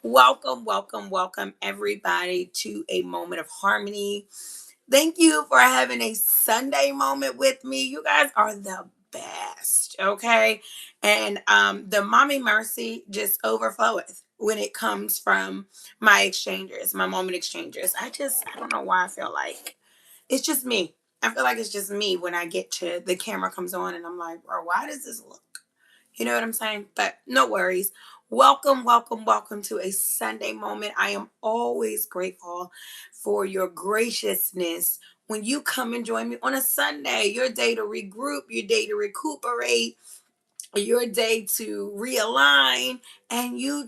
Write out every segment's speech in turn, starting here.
Welcome, welcome, welcome, everybody, to a moment of harmony. Thank you for having a Sunday moment with me. You guys are the best, okay? And the mommy mercy just overfloweth when it comes from my exchangers, my moment exchangers. I don't know why I feel like it's just me. I feel like it's just me when I get to the camera comes on and I'm like, bro, why does this look? You know what I'm saying? But no worries. Welcome, welcome, welcome to a Sunday moment. I am always grateful for your graciousness when you come and join me on a Sunday, your day to regroup, your day to recuperate, your day to realign, and you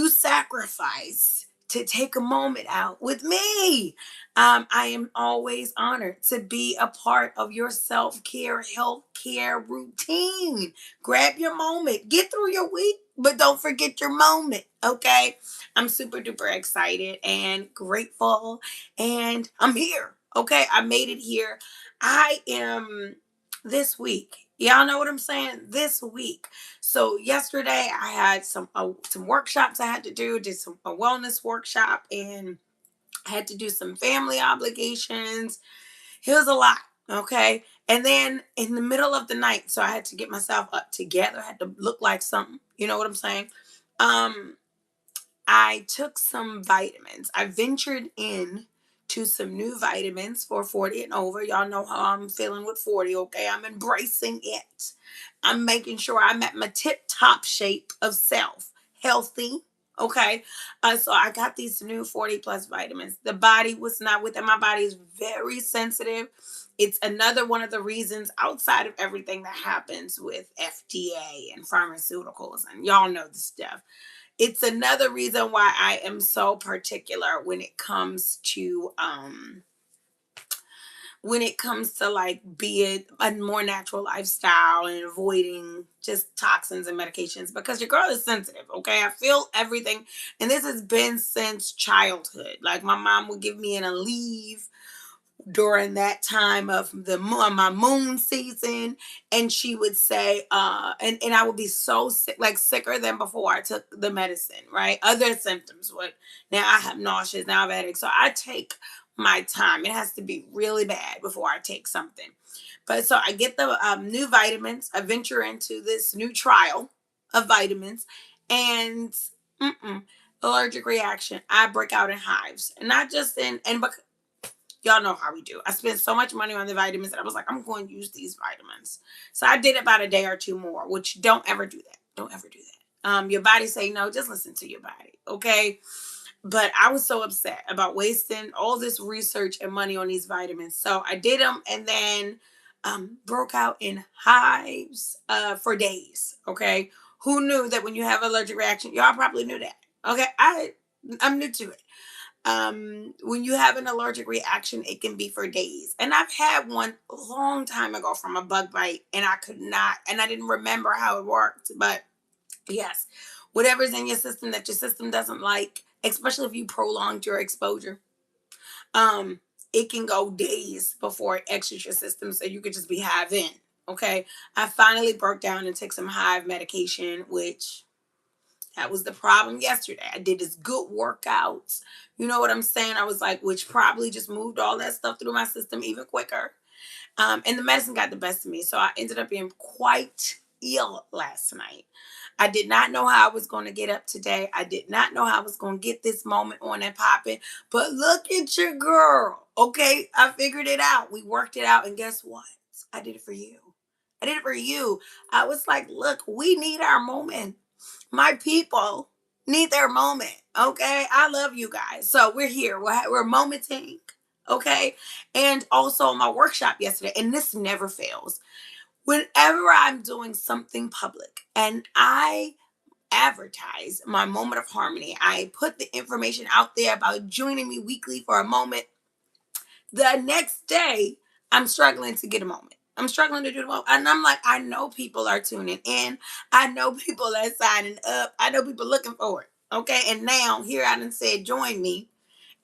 sacrifice to take a moment out with me. I am always honored to be a part of your self care, health care routine. Grab your moment, get through your week, but don't forget your moment, okay? I'm super duper excited and grateful, and I'm here, okay? I made it here. I am this week. Y'all know what I'm saying? This week. So yesterday I had some workshops I had to do. Did some a wellness workshop and I had to do some family obligations. It was a lot, okay. And then in the middle of the night, so I had to get myself up together. I had to look like something. You know what I'm saying? Um, I took some vitamins. I ventured in to some new vitamins for 40 and over. Y'all know how I'm feeling with 40, okay? I'm embracing it. I'm making sure I'm at my tip top shape of self, healthy, okay? So I got these new 40 plus vitamins. The body was not with it. My body is very sensitive. It's another one of the reasons outside of everything that happens with FDA and pharmaceuticals, and y'all know the stuff, it's another reason why I am so particular when it comes to like be it a more natural lifestyle and avoiding just toxins and medications because your girl is sensitive, okay? I feel everything, and this has been since childhood. Like my mom would give me an Aleve during that time of my moon season, and she would say and I would be so sick, like sicker than before I took the medicine, right? Other symptoms would, now I have nauseous, now I have a headache, so I take my time. It has to be really bad before I take something. But so I get the new vitamins, I venture into this new trial of vitamins, and allergic reaction, I break out in hives, and not just in and y'all know how we do. I spent so much money on the vitamins that I was like, I'm going to use these vitamins. So I did about a day or two more, which don't ever do that. Don't ever do that. Your body say no, just listen to your body. Okay. But I was so upset about wasting all this research and money on these vitamins. So I did them and then broke out in hives for days. Okay. Who knew that when you have allergic reaction? Y'all probably knew that. Okay. I'm new to it. When you have an allergic reaction, it can be for days, and I've had one a long time ago from a bug bite, and I didn't remember how it worked. But yes, whatever's in your system that your system doesn't like, especially if you prolonged your exposure, um it can go days before it exits your system, so you could just be hiving. Okay, I finally broke down and took some hive medication, which that was the problem yesterday. I did this good workouts. You know what I'm saying? I was like, which probably just moved all that stuff through my system even quicker. And the medicine got the best of me. So I ended up being quite ill last night. I did not know how I was going to get up today. I did not know how I was going to get this moment on and popping. But look at your girl. Okay. I figured it out. We worked it out. And guess what? I did it for you. I did it for you. I was like, look, we need our moment. My people need their moment. Okay. I love you guys. So we're here. We're momenting. Okay. And also my workshop yesterday, and this never fails. Whenever I'm doing something public and I advertise my moment of harmony, I put the information out there about joining me weekly for a moment. The next day, I'm struggling to get a moment. I'm struggling to do the moment. And I'm like, I know people are tuning in. I know people are signing up. I know people looking for it. Okay. And now here I done said, join me.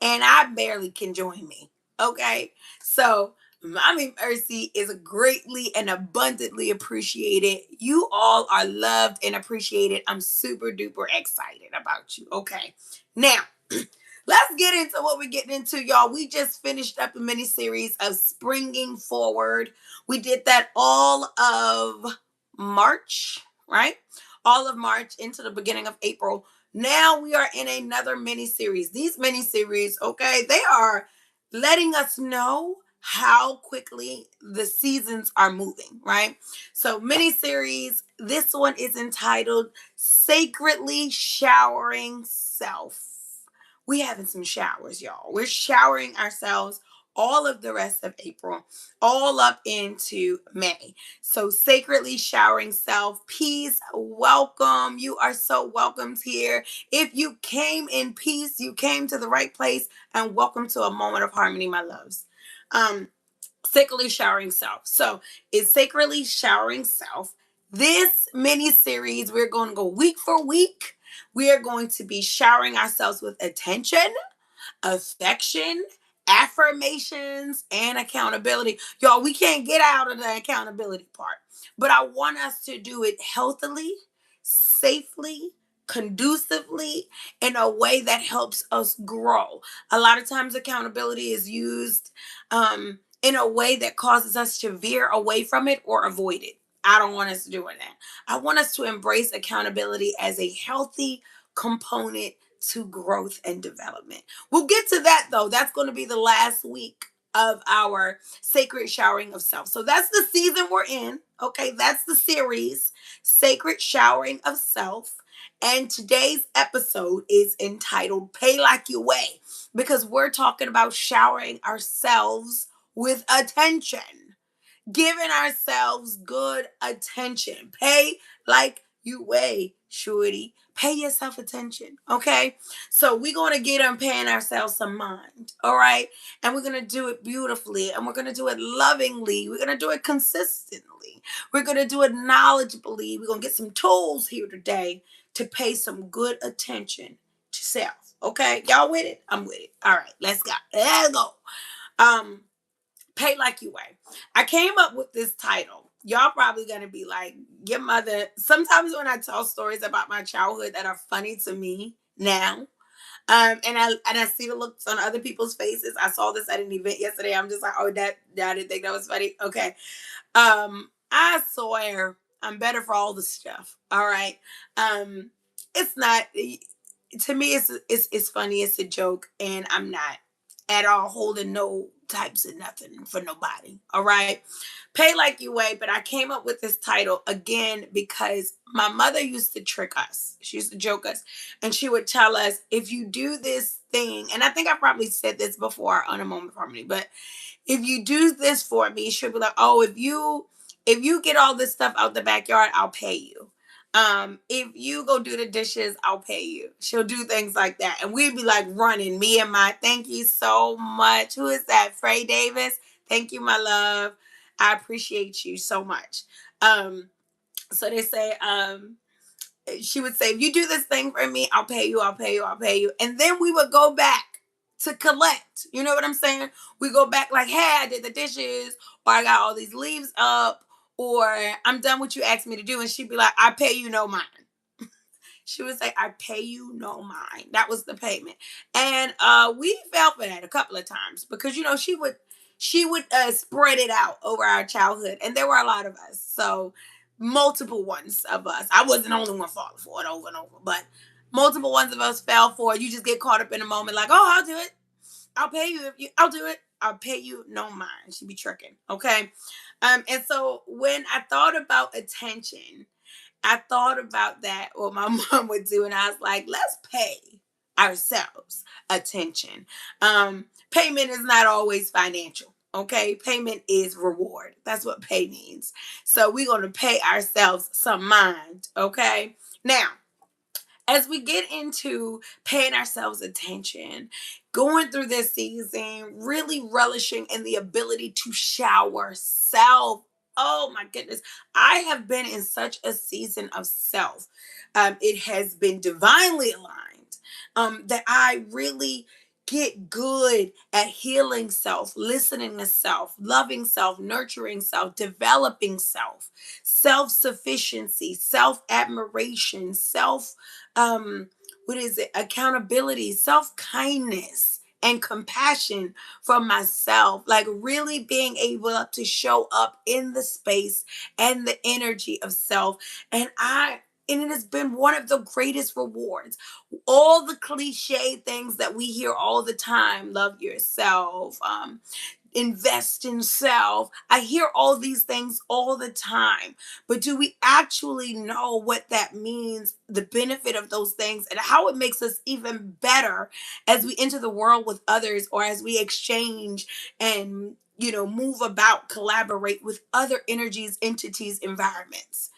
And I barely can join me. Okay. So Mommy Mercy is greatly and abundantly appreciated. You all are loved and appreciated. I'm super duper excited about you. Okay. Now, let's get into what we're getting into, y'all. We just finished up a mini series of Springing Forward. We did that all of March, right? All of March into the beginning of April. Now we are in another mini series. These mini series, okay, they are letting us know how quickly the seasons are moving, right? So, mini series, this one is entitled Sacredly Showering Self. We having some showers, y'all. We're showering ourselves all of the rest of April, all up into May. So, sacredly showering self. Peace, welcome. You are so welcomed here. If you came in peace, you came to the right place, and welcome to a moment of harmony, my loves. Um, Sacredly showering self. So, it's sacredly showering self. This mini series, we're going to go week for week. We are going to be showering ourselves with attention, affection, affirmations, and accountability. Y'all, we can't get out of the accountability part, but I want us to do it healthily, safely, conducively, in a way that helps us grow. A lot of times, accountability is used in a way that causes us to veer away from it or avoid it. I don't want us to do that. I want us to embrace accountability as a healthy component to growth and development. We'll get to that though. That's going to be the last week of our sacred showering of self. So that's the season we're in. Okay, that's the series, Sacred Showering of Self. And today's episode is entitled Pay Like You Weigh, because we're talking about showering ourselves with attention, giving ourselves good attention. Pay like you weigh, shorty. Pay yourself attention, okay? So we're going to get on paying ourselves some mind, all right? And we're going to do it beautifully, and we're going to do it lovingly. We're going to do it consistently. We're going to do it knowledgeably. We're going to get some tools here today to pay some good attention to self, okay? Y'all with it? I'm with it. All right, let's go. Let's go. Um, Pay Like You Weigh. I came up with this title. Y'all probably gonna be like, your mother. Sometimes when I tell stories about my childhood that are funny to me now, and I see the looks on other people's faces. I saw this at an event yesterday. I'm just like, oh, that I didn't think that was funny. Okay. I swear I'm better for all the stuff. All right. It's not, to me, it's funny, it's a joke, and I'm not at all holding no types of nothing for nobody. All right. Pay Like You Weigh, but I came up with this title again because my mother used to trick us. She used to joke us, and she would tell us, if you do this thing, and I think I probably said this before on a Moment of Harmony, but if you do this for me, she'll be like, oh, if you get all this stuff out the backyard, I'll pay you. If you go do the dishes, I'll pay you. She'll do things like that. And we'd be like running, me and my, thank you so much. Who is that? Frey Davis. Thank you, my love. I appreciate you so much. So they say, she would say, if you do this thing for me, I'll pay you, I'll pay you, I'll pay you. And then we would go back to collect. You know what I'm saying? We go back like, hey, I did the dishes, or I got all these leaves up, or I'm done what you asked me to do. And she'd be like, I pay you no mind. She would say, I pay you no mind. That was the payment. And we fell for that a couple of times because, she would spread it out over our childhood. And there were a lot of us. So multiple ones of us. I wasn't the only one falling for it over and over, but multiple ones of us fell for it. You just get caught up in a moment like, oh, I'll do it. I'll pay you I'll do it. I'll pay you no mind. She be tricking. Okay. And so when I thought about attention, I thought about that, what my mom would do, and I was like, let's pay ourselves attention. Payment is not always financial. Okay, payment is reward. That's what pay means. So we're going to pay ourselves some mind. Okay, now as we get into paying ourselves attention, going through this season, really relishing in the ability to shower self. Oh my goodness. I have been in such a season of self. It has been divinely aligned, that I really get good at healing self, listening to self, loving self, nurturing self, developing self, self sufficiency, self admiration, self, what is it, accountability, self kindness, and compassion for myself. Like really being able to show up in the space and the energy of self. And it has been one of the greatest rewards. All the cliche things that we hear all the time, love yourself, invest in self. I hear all these things all the time, but do we actually know what that means, the benefit of those things, and how it makes us even better as we enter the world with others, or as we exchange and, move about, collaborate with other energies, entities, environments?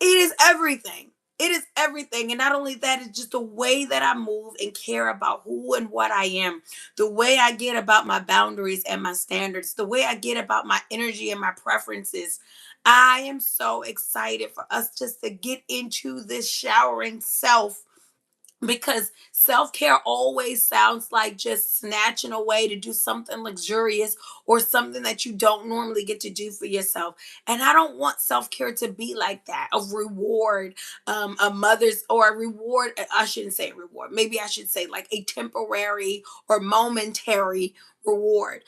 It is everything. It is everything. And not only that, it's just the way that I move and care about who and what I am, the way I get about my boundaries and my standards, the way I get about my energy and my preferences. I am so excited for us just to get into this showering self, because self-care always sounds like just snatching away to do something luxurious or something that you don't normally get to do for yourself. And I don't want self-care to be like that, a reward, a mother's, or a reward. I shouldn't say reward, maybe I should say like a temporary or momentary reward.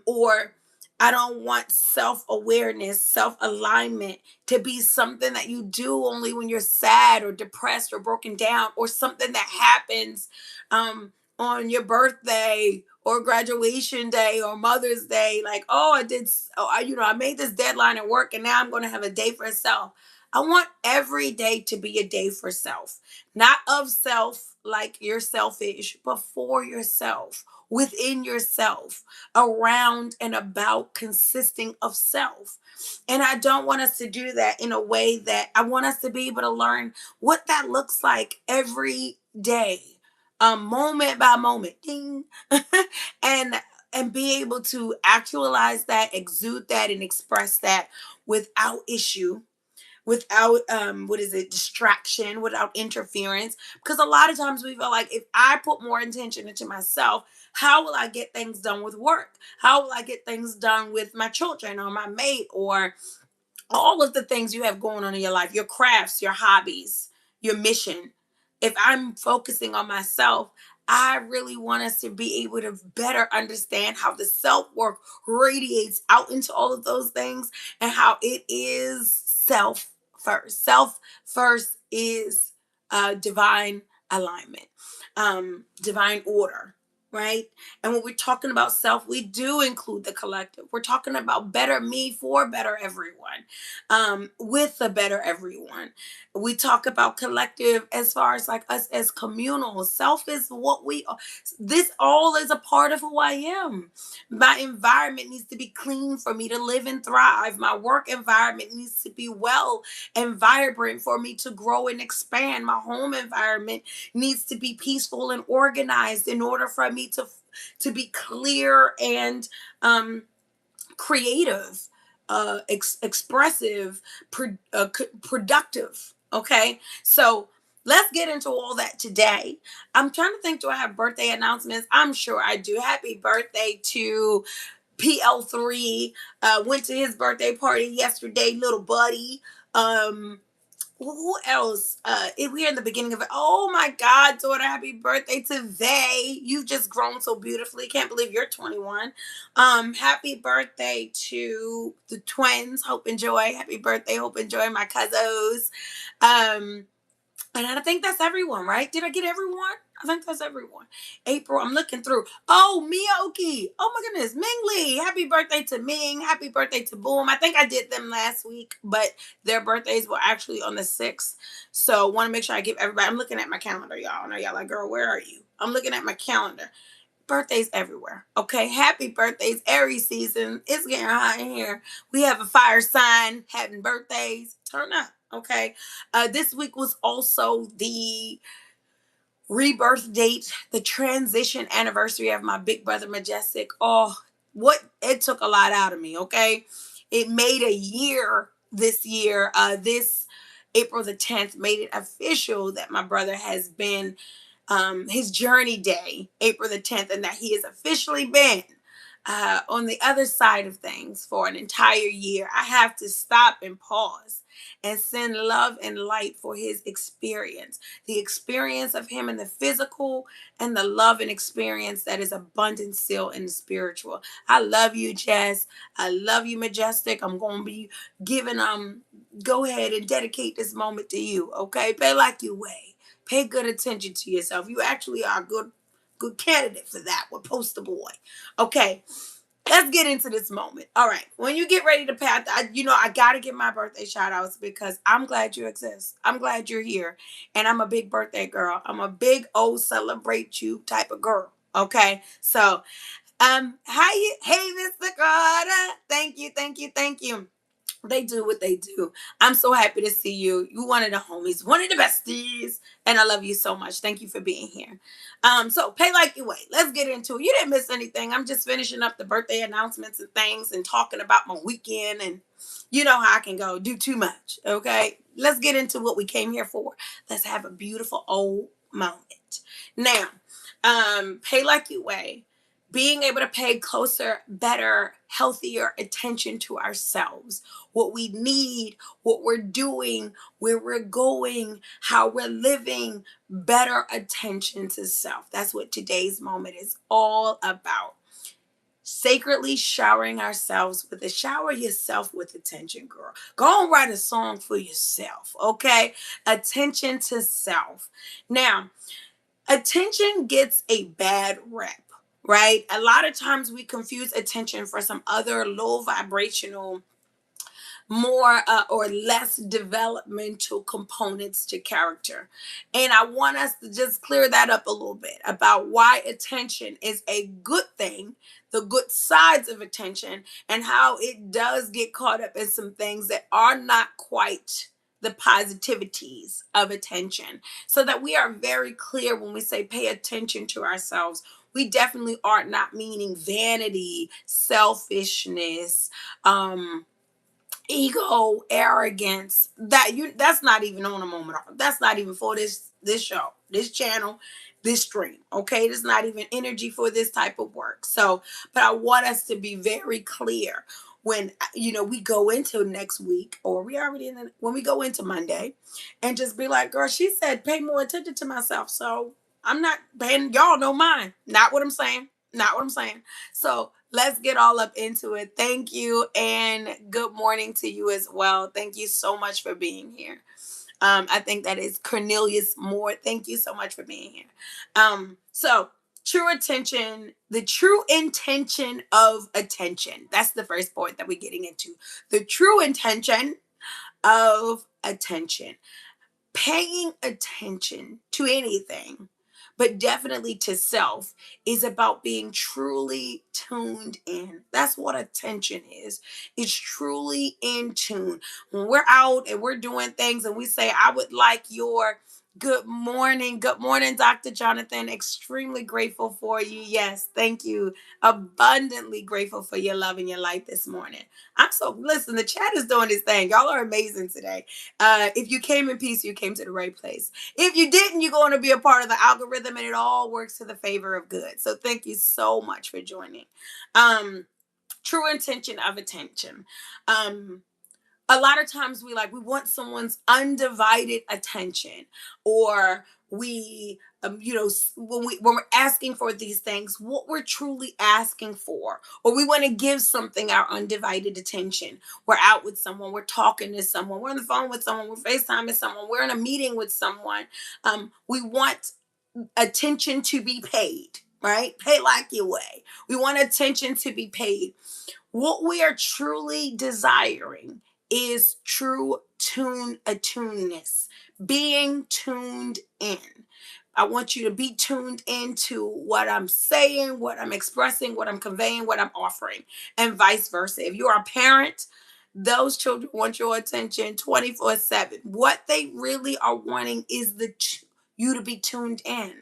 Or I don't want self-awareness, self-alignment to be something that you do only when you're sad or depressed or broken down, or something that happens on your birthday or graduation day or Mother's Day. Like, oh, I made this deadline at work and now I'm going to have a day for self. I want every day to be a day for self, not of self like you're selfish, but for yourself, within yourself, around and about, consisting of self. And I don't want us to do that in a way that I want us to be able to learn what that looks like every day, moment by moment, ding, and be able to actualize that, exude that, and express that without issue, without what is it, distraction, without interference. Because a lot of times we feel like, if I put more intention into myself, how will I get things done with work? How will I get things done with my children or my mate, or all of the things you have going on in your life, your crafts, your hobbies, your mission? If I'm focusing on myself, I really want us to be able to better understand how the self work radiates out into all of those things, and how it is self first. Self first is divine alignment, divine order, right? And when we're talking about self, we do include the collective. We're talking about better me for better everyone, with a better everyone. We talk about collective as far as like us as communal. Self is what we are. This all is a part of who I am. My environment needs to be clean for me to live and thrive. My work environment needs to be well and vibrant for me to grow and expand. My home environment needs to be peaceful and organized in order for me to be clear and creative, expressive, productive. Okay, so let's get into all that today. I'm trying to think, do I have birthday announcements? I'm sure I do. Happy birthday to PL3. Went to his birthday party yesterday, little buddy. Who else? We're in the beginning of it. Oh my God, daughter, happy birthday to Vay. You've just grown so beautifully. Can't believe you're 21. Happy birthday to the twins, Hope and Joy. Happy birthday, Hope and Joy, my cousins. Um, and I think that's everyone, right? Did I get everyone? I think that's everyone. April, I'm looking through. Oh, Miyoki. Oh my goodness. Ming Lee. Happy birthday to Ming. Happy birthday to Boom. I think I did them last week, but their birthdays were actually on the 6th. So want to make sure I give everybody. I'm looking at my calendar, y'all. I know y'all like, girl, where are you? I'm looking at my calendar. Birthdays everywhere. Okay. Happy birthdays. Aries season. It's getting hot in here. We have a fire sign having birthdays. Turn up. Okay. This week was also the rebirth date, the transition anniversary of my big brother Majestic. Oh, what it took a lot out of me. Okay. It made a year this year. This April the 10th made it official that my brother has been his journey day, April the 10th, and that he has officially been on the other side of things for an entire year. I have to stop and pause and send love and light for his experience, the experience of him in the physical, and the love and experience that is abundant still in the spiritual. I love you, Jess. I love you, Majestic. I'm going to be giving, go ahead and dedicate this moment to you, okay? Pay like you weigh. Pay good attention to yourself. You actually are a good candidate for that with Poster Boy. Okay, let's get into this moment. All right, when you get ready to pass, I got to give my birthday shout outs because I'm glad you exist. I'm glad you're here. And I'm a big birthday girl. I'm a big old celebrate you type of girl. Okay, so, how you, hey, Mr. Carter. Thank you, thank you, thank you. They do what they do. I'm so happy to see you. You one of the homies, one of the besties, and I love you so much. Thank you for being here. So pay like you wait. Let's get into it. You didn't miss anything. I'm just finishing up the birthday announcements and things and talking about my weekend, and you know how I can go do too much. Okay, let's get into what we came here for. Let's have a beautiful old moment. Now, pay like you weigh, being able to pay closer, better, healthier attention to ourselves, what we need, what we're doing, where we're going, how we're living, better attention to self. That's what today's moment is all about. Sacredly showering ourselves with a shower yourself with attention, girl. Go and write a song for yourself, okay? Attention to self. Now, attention gets a bad rep, right? A lot of times we confuse attention for some other low vibrational, more or less developmental components to character. And I want us to just clear that up a little bit about why attention is a good thing, the good sides of attention, and how it does get caught up in some things that are not quite the positivities of attention, so that we are very clear when we say pay attention to ourselves. We definitely are not meaning vanity, selfishness, ego, arrogance. That's not even on a moment. That's not even for this show, this channel, this stream. Okay, there's not even energy for this type of work. So, but I want us to be very clear when we go into next week, or we already when we go into Monday, and just be like, girl, she said pay more attention to myself, so I'm not paying y'all no mind. Not what I'm saying. Not what I'm saying. So let's get all up into it. Thank you, and good morning to you as well. Thank you so much for being here. I think that is Cornelius Moore. Thank you so much for being here. So true attention, the true intention of attention. That's the first point that we're getting into. The true intention of attention. Paying attention to anything, but definitely to self, is about being truly tuned in. That's what attention is. It's truly in tune. When we're out and we're doing things and we say, I would like your good morning. Good morning, Dr. Jonathan. Extremely grateful for you. Yes, thank you. Abundantly grateful for your love and your light this morning. Listen, the chat is doing this thing. Y'all are amazing today. If you came in peace, you came to the right place. If you didn't, you're going to be a part of the algorithm, and it all works to the favor of good. So thank you so much for joining. True intention of attention. A lot of times we want someone's undivided attention, or we when we're asking for these things, what we're truly asking for, or we want to give something our undivided attention. We're out with someone, we're talking to someone, we're on the phone with someone, we're FaceTiming someone, we're in a meeting with someone. We want attention to be paid, right? Pay like you weigh. We want attention to be paid. What we are truly desiring is true attuneness, being tuned in. I want you to be tuned into what I'm saying, what I'm expressing, what I'm conveying, what I'm offering, and vice versa. If you're a parent, those children want your attention 24/7. What they really are wanting is the you to be tuned in.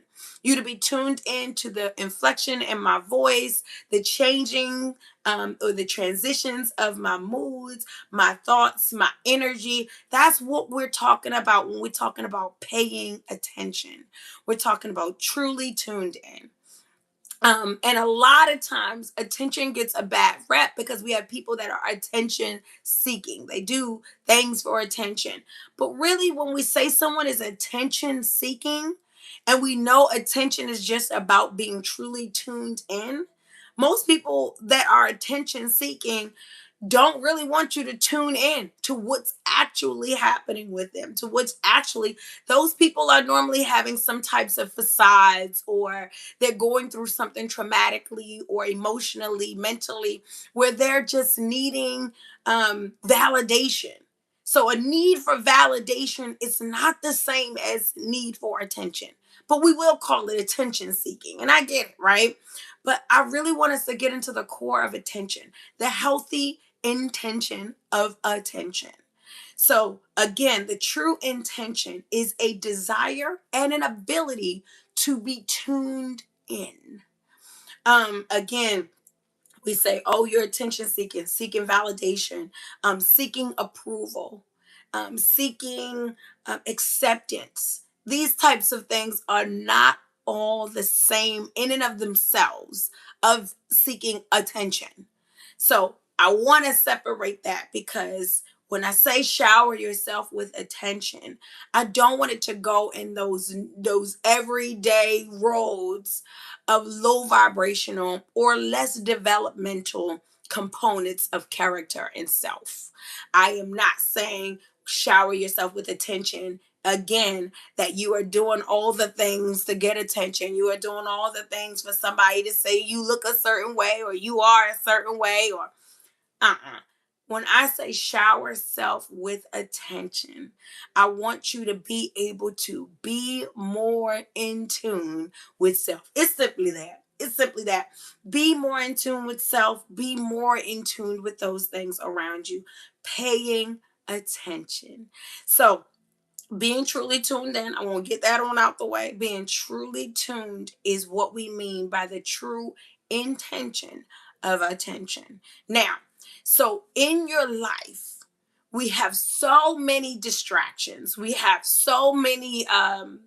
You to be tuned in to the inflection in my voice, the changing or the transitions of my moods, my thoughts, my energy. That's what we're talking about when we're talking about paying attention. We're talking about truly tuned in. And a lot of times attention gets a bad rep because we have people that are attention seeking. They do things for attention. But really, when we say someone is attention seeking, and we know attention is just about being truly tuned in, most people that are attention seeking don't really want you to tune in to what's actually happening with them, to what's actually, those people are normally having some types of facades, or they're going through something traumatically or emotionally, mentally, where they're just needing validation. So a need for validation is not the same as need for attention, but we will call it attention seeking. And I get it, right? But I really want us to get into the core of attention, the healthy intention of attention. So, again, the true intention is a desire and an ability to be tuned in. Again, we say, oh, you're attention seeking, seeking validation, seeking approval, seeking acceptance. These types of things are not all the same in and of themselves of seeking attention. So I want to separate that, because when I say shower yourself with attention, I don't want it to go in those everyday roads of low vibrational or less developmental components of character and self. I am not saying shower yourself with attention again, that you are doing all the things to get attention. You are doing all the things for somebody to say you look a certain way or you are a certain way, or when I say shower self with attention, I want you to be able to be more in tune with self. It's simply that. It's simply that. Be more in tune with self. Be more in tune with those things around you. Paying attention. So, being truly tuned in, I want to get that on out the way. Being truly tuned is what we mean by the true intention of attention. Now, so in your life, we have so many distractions. We have so many oh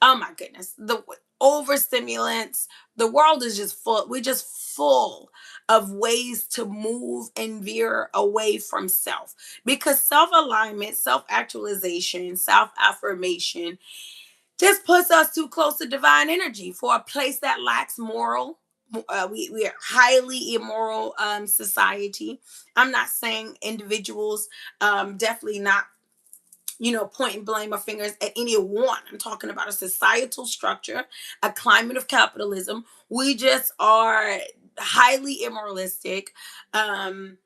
my goodness, the overstimulants. The world is just full. We're just full of ways to move and veer away from self, because self alignment, self actualization, self affirmation just puts us too close to divine energy for a place that lacks moral. We are highly immoral society. I'm not saying individuals, definitely not, point blame or fingers at any one. I'm talking about a societal structure, a climate of capitalism. We just are highly immoralistic, and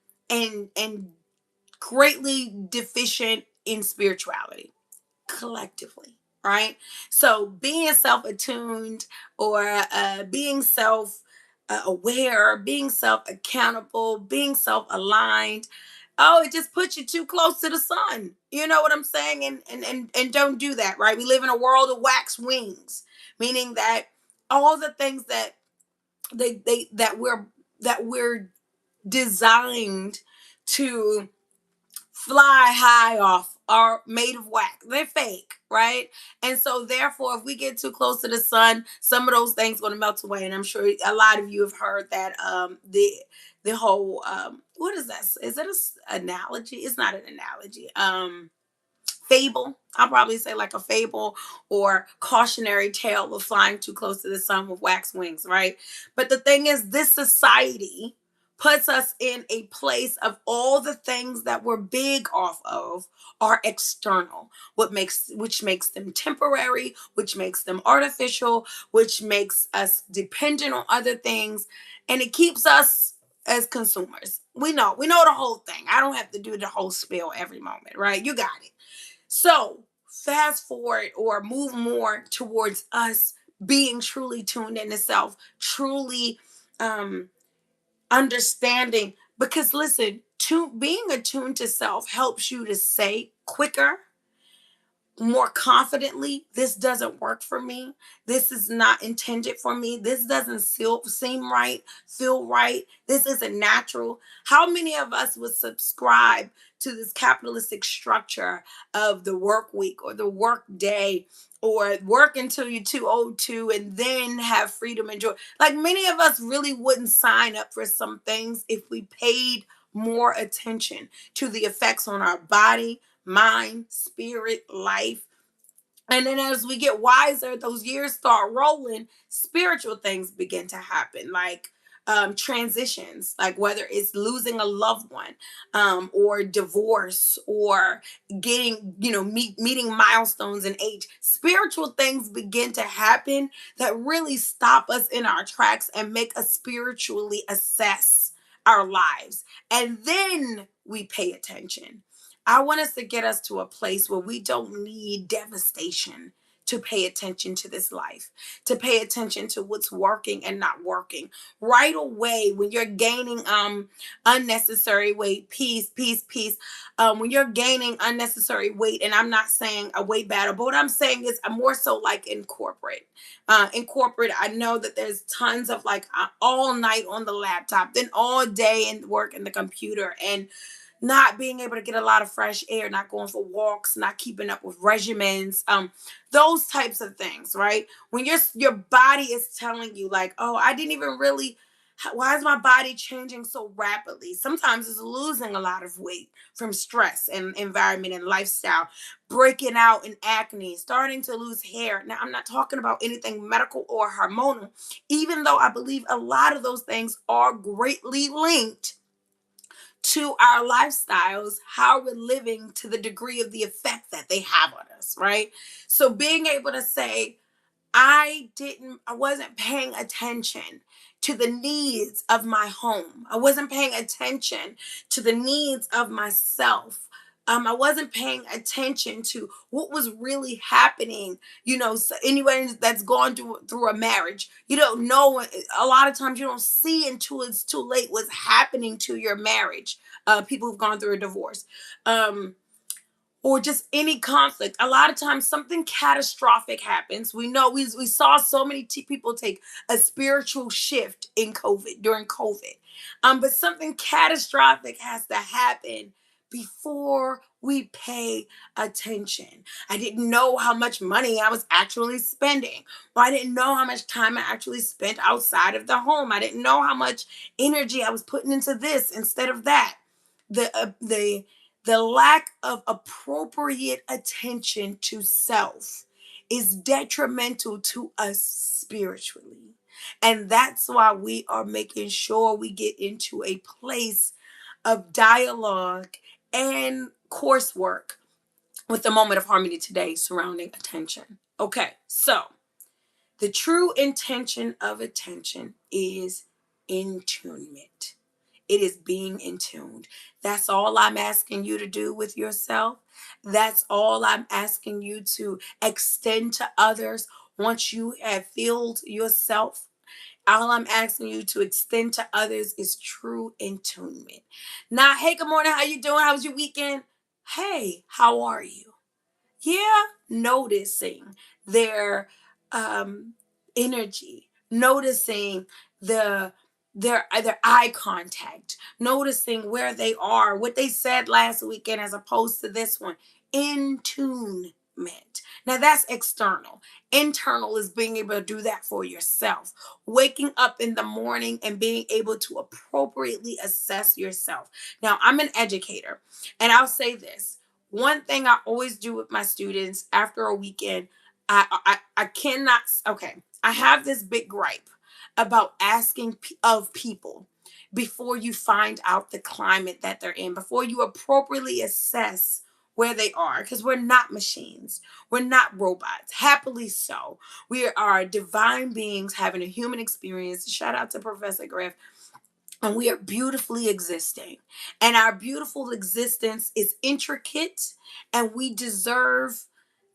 greatly deficient in spirituality collectively, right? So being self-attuned, or being self aware, being self accountable, being self aligned, oh, it just puts you too close to the sun. You know what I'm saying? And don't do that, right? We live in a world of wax wings, meaning that all the things that they that we're designed to fly high off are made of wax. They're fake, right? And so therefore, if we get too close to the sun, some of those things going to melt away. And I'm sure a lot of you have heard that the whole what is that? Is it an analogy? It's not an analogy. Fable. I'll probably say like a fable or cautionary tale of flying too close to the sun with wax wings, right? But the thing is, this society puts us in a place of all the things that we're big off of are external, which makes them temporary, which makes them artificial, which makes us dependent on other things, and it keeps us as consumers. We know the whole thing. I don't have to do the whole spiel every moment, right? You got it. So fast forward or move more towards us being truly tuned into self, truly um, understanding. Because listen, being attuned to self helps you to say quicker, more confidently, this doesn't work for me. This is not intended for me. This doesn't seem right, feel right. This isn't natural. How many of us would subscribe to this capitalistic structure of the work week or the work day, or work until you're too old to and then have freedom and joy? Like, many of us really wouldn't sign up for some things if we paid more attention to the effects on our body, mind, spirit, life. And then as we get wiser, those years start rolling, spiritual things begin to happen, like transitions, like whether it's losing a loved one, or divorce, or getting, meeting milestones in age. Spiritual things begin to happen that really stop us in our tracks and make us spiritually assess our lives. And then we pay attention. I want us to get us to a place where we don't need devastation to pay attention to this life, to pay attention to what's working and not working. Right away, when you're gaining unnecessary weight, peace. When you're gaining unnecessary weight, and I'm not saying a weight battle, but what I'm saying is I'm more so like in corporate. In corporate, I know that there's tons of like all night on the laptop, then all day in work in the computer, and not being able to get a lot of fresh air, not going for walks, not keeping up with regimens, those types of things, right? When your body is telling you like, oh, I didn't even really, why is my body changing so rapidly? Sometimes it's losing a lot of weight from stress and environment and lifestyle, breaking out in acne, starting to lose hair. Now, I'm not talking about anything medical or hormonal, even though I believe a lot of those things are greatly linked to our lifestyles, how we're living, to the degree of the effect that they have on us, right? So being able to say, I wasn't paying attention to the needs of my home. I wasn't paying attention to the needs of myself. I wasn't paying attention to what was really happening. So anyone that's gone through a marriage, you don't know. A lot of times, you don't see until it's too late what's happening to your marriage. People who've gone through a divorce. Or just any conflict. A lot of times something catastrophic happens. We know we saw so many people take a spiritual shift in COVID, during COVID. But something catastrophic has to happen before we pay attention. I didn't know how much money I was actually spending. Or I didn't know how much time I actually spent outside of the home. I didn't know how much energy I was putting into this instead of that. The lack of appropriate attention to self is detrimental to us spiritually. And that's why we are making sure we get into a place of dialogue and coursework with the Moment of Harmony today surrounding attention. Okay, so the true intention of attention is intunement. It is being in tune. That's all I'm asking you to do with yourself. That's all I'm asking you to extend to others once you have filled yourself. All I'm asking you to extend to others is true intunement. Not, hey, good morning, how you doing? How was your weekend? Hey, how are you? Yeah, noticing their energy, noticing the their eye contact, noticing where they are, what they said last weekend as opposed to this one. In tune. Now that's external. Internal is being able to do that for yourself. Waking up in the morning and being able to appropriately assess yourself. Now, I'm an educator, and I'll say this. One thing I always do with my students after a weekend, I cannot, okay, I have this big gripe about asking of people before you find out the climate that they're in, before you appropriately assess where they are, because we're not machines. We're not robots. Happily so. We are divine beings having a human experience. Shout out to Professor Griff. And we are beautifully existing. And our beautiful existence is intricate, and we deserve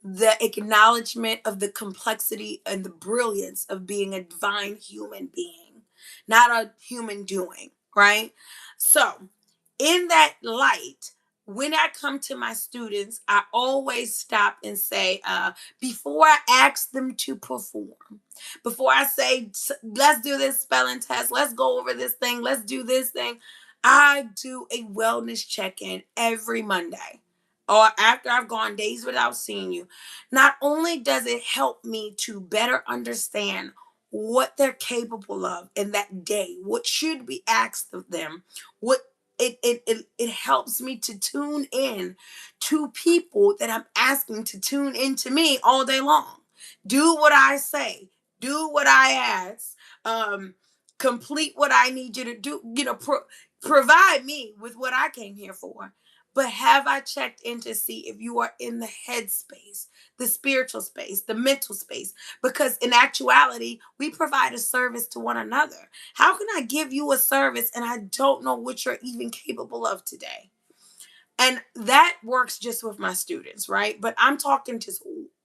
the acknowledgement of the complexity and the brilliance of being a divine human being, not a human doing, right? So, in that light, when I come to my students, I always stop and say, before I ask them to perform, before I say, let's do this spelling test, let's go over this thing, let's do this thing, I do a wellness check in every Monday or after I've gone days without seeing you. Not only does it help me to better understand what they're capable of in that day, what should be asked of them, what it helps me to tune in to people that I'm asking to tune into me all day long. Do what I say, do what I ask, um, complete what I need you to do, provide me with what I came here for. But have I checked in to see if you are in the headspace, the spiritual space, the mental space? Because in actuality, we provide a service to one another. How can I give you a service and I don't know what you're even capable of today? And that works just with my students, right? But I'm talking just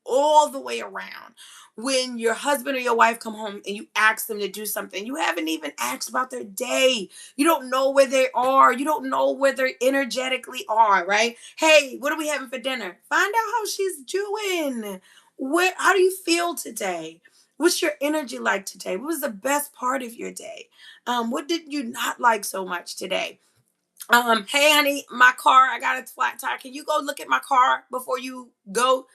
all the way around. When your husband or your wife come home and you ask them to do something, you haven't even asked about their day. You don't know where they are. You don't know where they energetically are, right? Hey, what are we having for dinner? Find out how she's doing. How do you feel today? What's your energy like today? What was the best part of your day? What did you not like so much today? Hey honey, my car, I got a flat tire. Can you go look at my car before you go?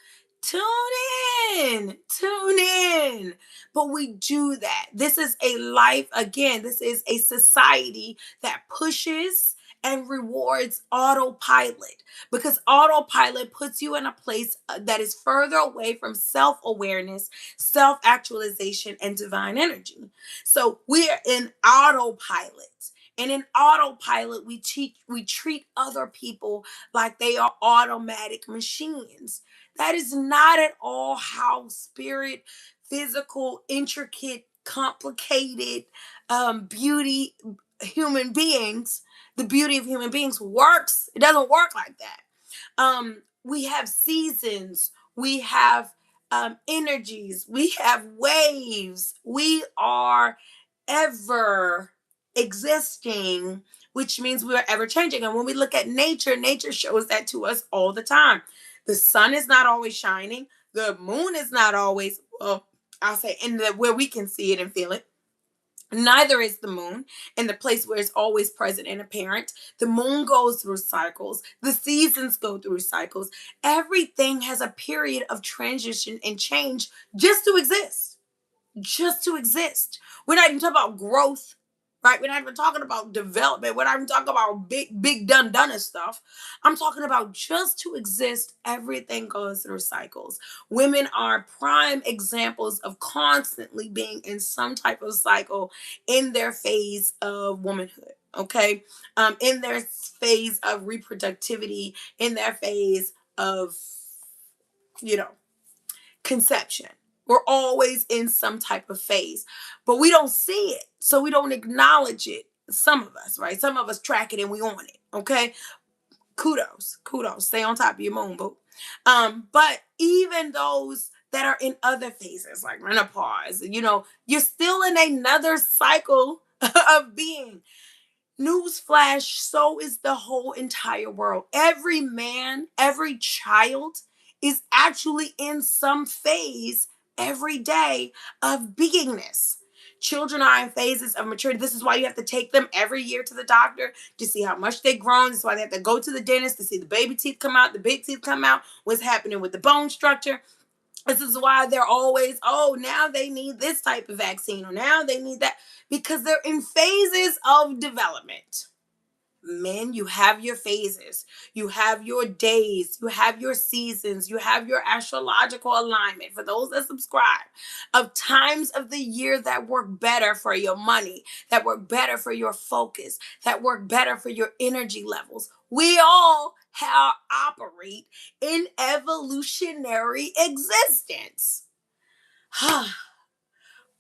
Tune tune in. But we do that. This is a life, again, this is a society that pushes and rewards autopilot, because autopilot puts you in a place that is further away from self-awareness, self-actualization, and divine energy. So we are in autopilot. And in autopilot, we treat other people like they are automatic machines. That is not at all how spirit, physical, intricate, complicated beauty human beings, the beauty of human beings works. It doesn't work like that. We have seasons, we have energies, we have waves, we are ever existing, which means we are ever changing. And when we look at nature, nature shows that to us all the time. The sun is not always shining, the moon is not always, well, I'll say, where we can see it and feel it. Neither is the moon in the place where it's always present and apparent. The moon goes through cycles. The seasons go through cycles. Everything has a period of transition and change just to exist, just to exist. We're not even talking about growth, right? We're not even talking about development. We're not even talking about big done stuff. I'm talking about just to exist. Everything goes through cycles. Women are prime examples of constantly being in some type of cycle in their phase of womanhood. Okay, in their phase of reproductivity, in their phase of, you know, conception. We're always in some type of phase, but we don't see it. So we don't acknowledge it. Some of us, right? Some of us track it and we on it. Okay. Kudos. Stay on top of your moon, boo. But even those that are in other phases, like menopause, you're still in another cycle of being. Newsflash, so is the whole entire world. Every man, every child is actually in some phase every day of beingness. Children are in phases of maturity. This is why you have to take them every year to the doctor to see how much they've grown. This is why they have to go to the dentist to see the baby teeth come out, the big teeth come out, what's happening with the bone structure. This is why they're always, oh, now they need this type of vaccine or now they need that, because they're in phases of development. Men, you have your phases, you have your days, you have your seasons, you have your astrological alignment for those that subscribe of times of the year that work better for your money, that work better for your focus, that work better for your energy levels. We all operate in evolutionary existence.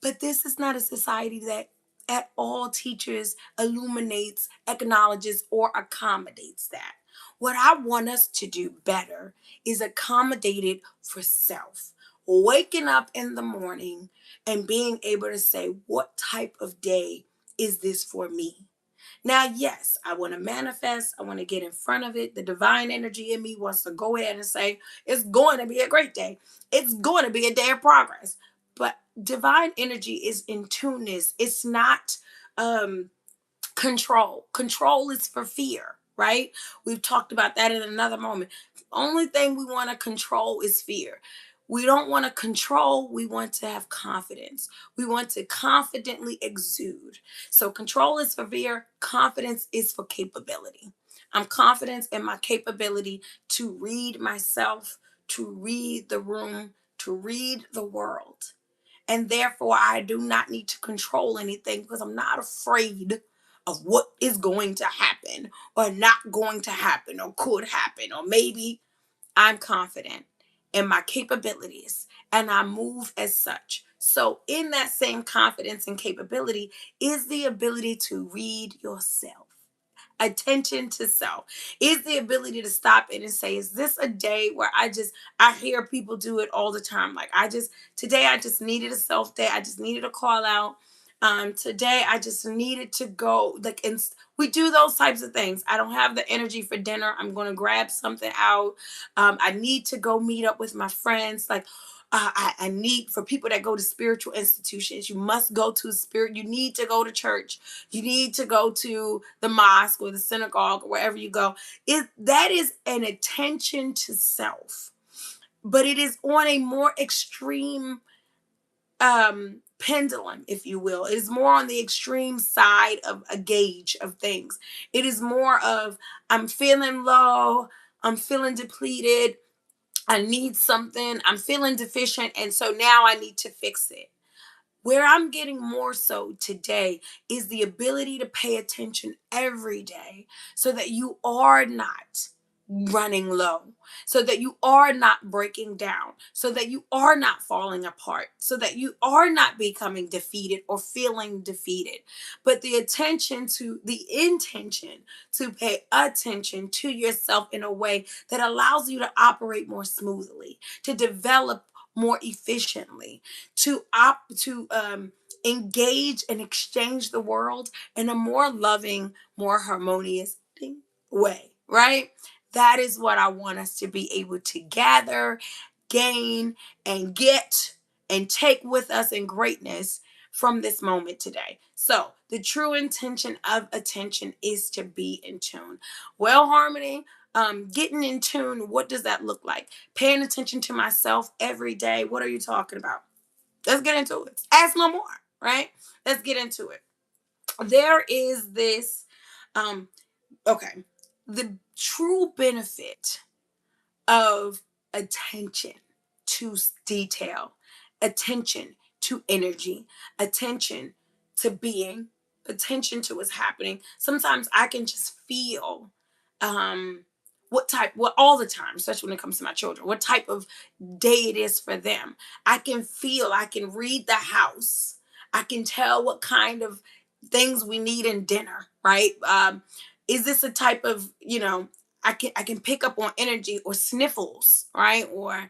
But this is not a society that at all teaches, illuminates, acknowledges, or accommodates that. What I want us to do better is accommodate it for self. Waking up in the morning and being able to say, what type of day is this for me? Now, yes, I want to manifest. I want to get in front of it. The divine energy in me wants to go ahead and say, it's going to be a great day. It's going to be a day of progress. But divine energy is in tuneness. It's not um control. Control is for fear, right? We've talked about that in another moment. The only thing we want to control is fear. We don't want to control, we want to have confidence. We want to confidently exude. So control is for fear, confidence is for capability. I'm confident in my capability to read myself, to read the room, to read the world. And therefore, I do not need to control anything because I'm not afraid of what is going to happen or not going to happen or could happen. Or maybe I'm confident in my capabilities and I move as such. So, in that same confidence and capability is the ability to read yourself. Attention to self is the ability to stop it and say, is this a day where I hear people do it all the time, like today I just needed a self day, I just needed a call out, today I just needed to go, like, and we do those types of things. I don't have the energy for dinner, I'm going to grab something out, I need to go meet up with my friends, like, I need, for people that go to spiritual institutions, you must go to spirit, you need to go to church, you need to go to the mosque or the synagogue or wherever you go. That is an attention to self, but it is on a more extreme pendulum, if you will. It is more on the extreme side of a gauge of things. It is more of, I'm feeling low, I'm feeling depleted, I need something, I'm feeling deficient, and so now I need to fix it. Where I'm getting more so today is the ability to pay attention every day so that you are not running low, so that you are not breaking down, so that you are not falling apart, so that you are not becoming defeated or feeling defeated. But the intention to pay attention to yourself in a way that allows you to operate more smoothly, to develop more efficiently, to engage and exchange the world in a more loving, more harmonious way, right? That is what I want us to be able to gather, gain, and get and take with us in greatness from this moment today. So, the true intention of attention is to be in tune. Well, harmony, getting in tune, what does that look like? Paying attention to myself every day. What are you talking about? Let's get into it. Ask no more, right? Let's get into it. There is this, um, okay, the true benefit of attention to detail, attention to energy, attention to being, attention to what's happening. Sometimes I can just feel um what all the time, especially when it comes to my children, what type of day it is for them. I can feel, I can read the house. I can tell what kind of things we need in dinner, right? Is this a type of, I can pick up on energy or sniffles, right? Or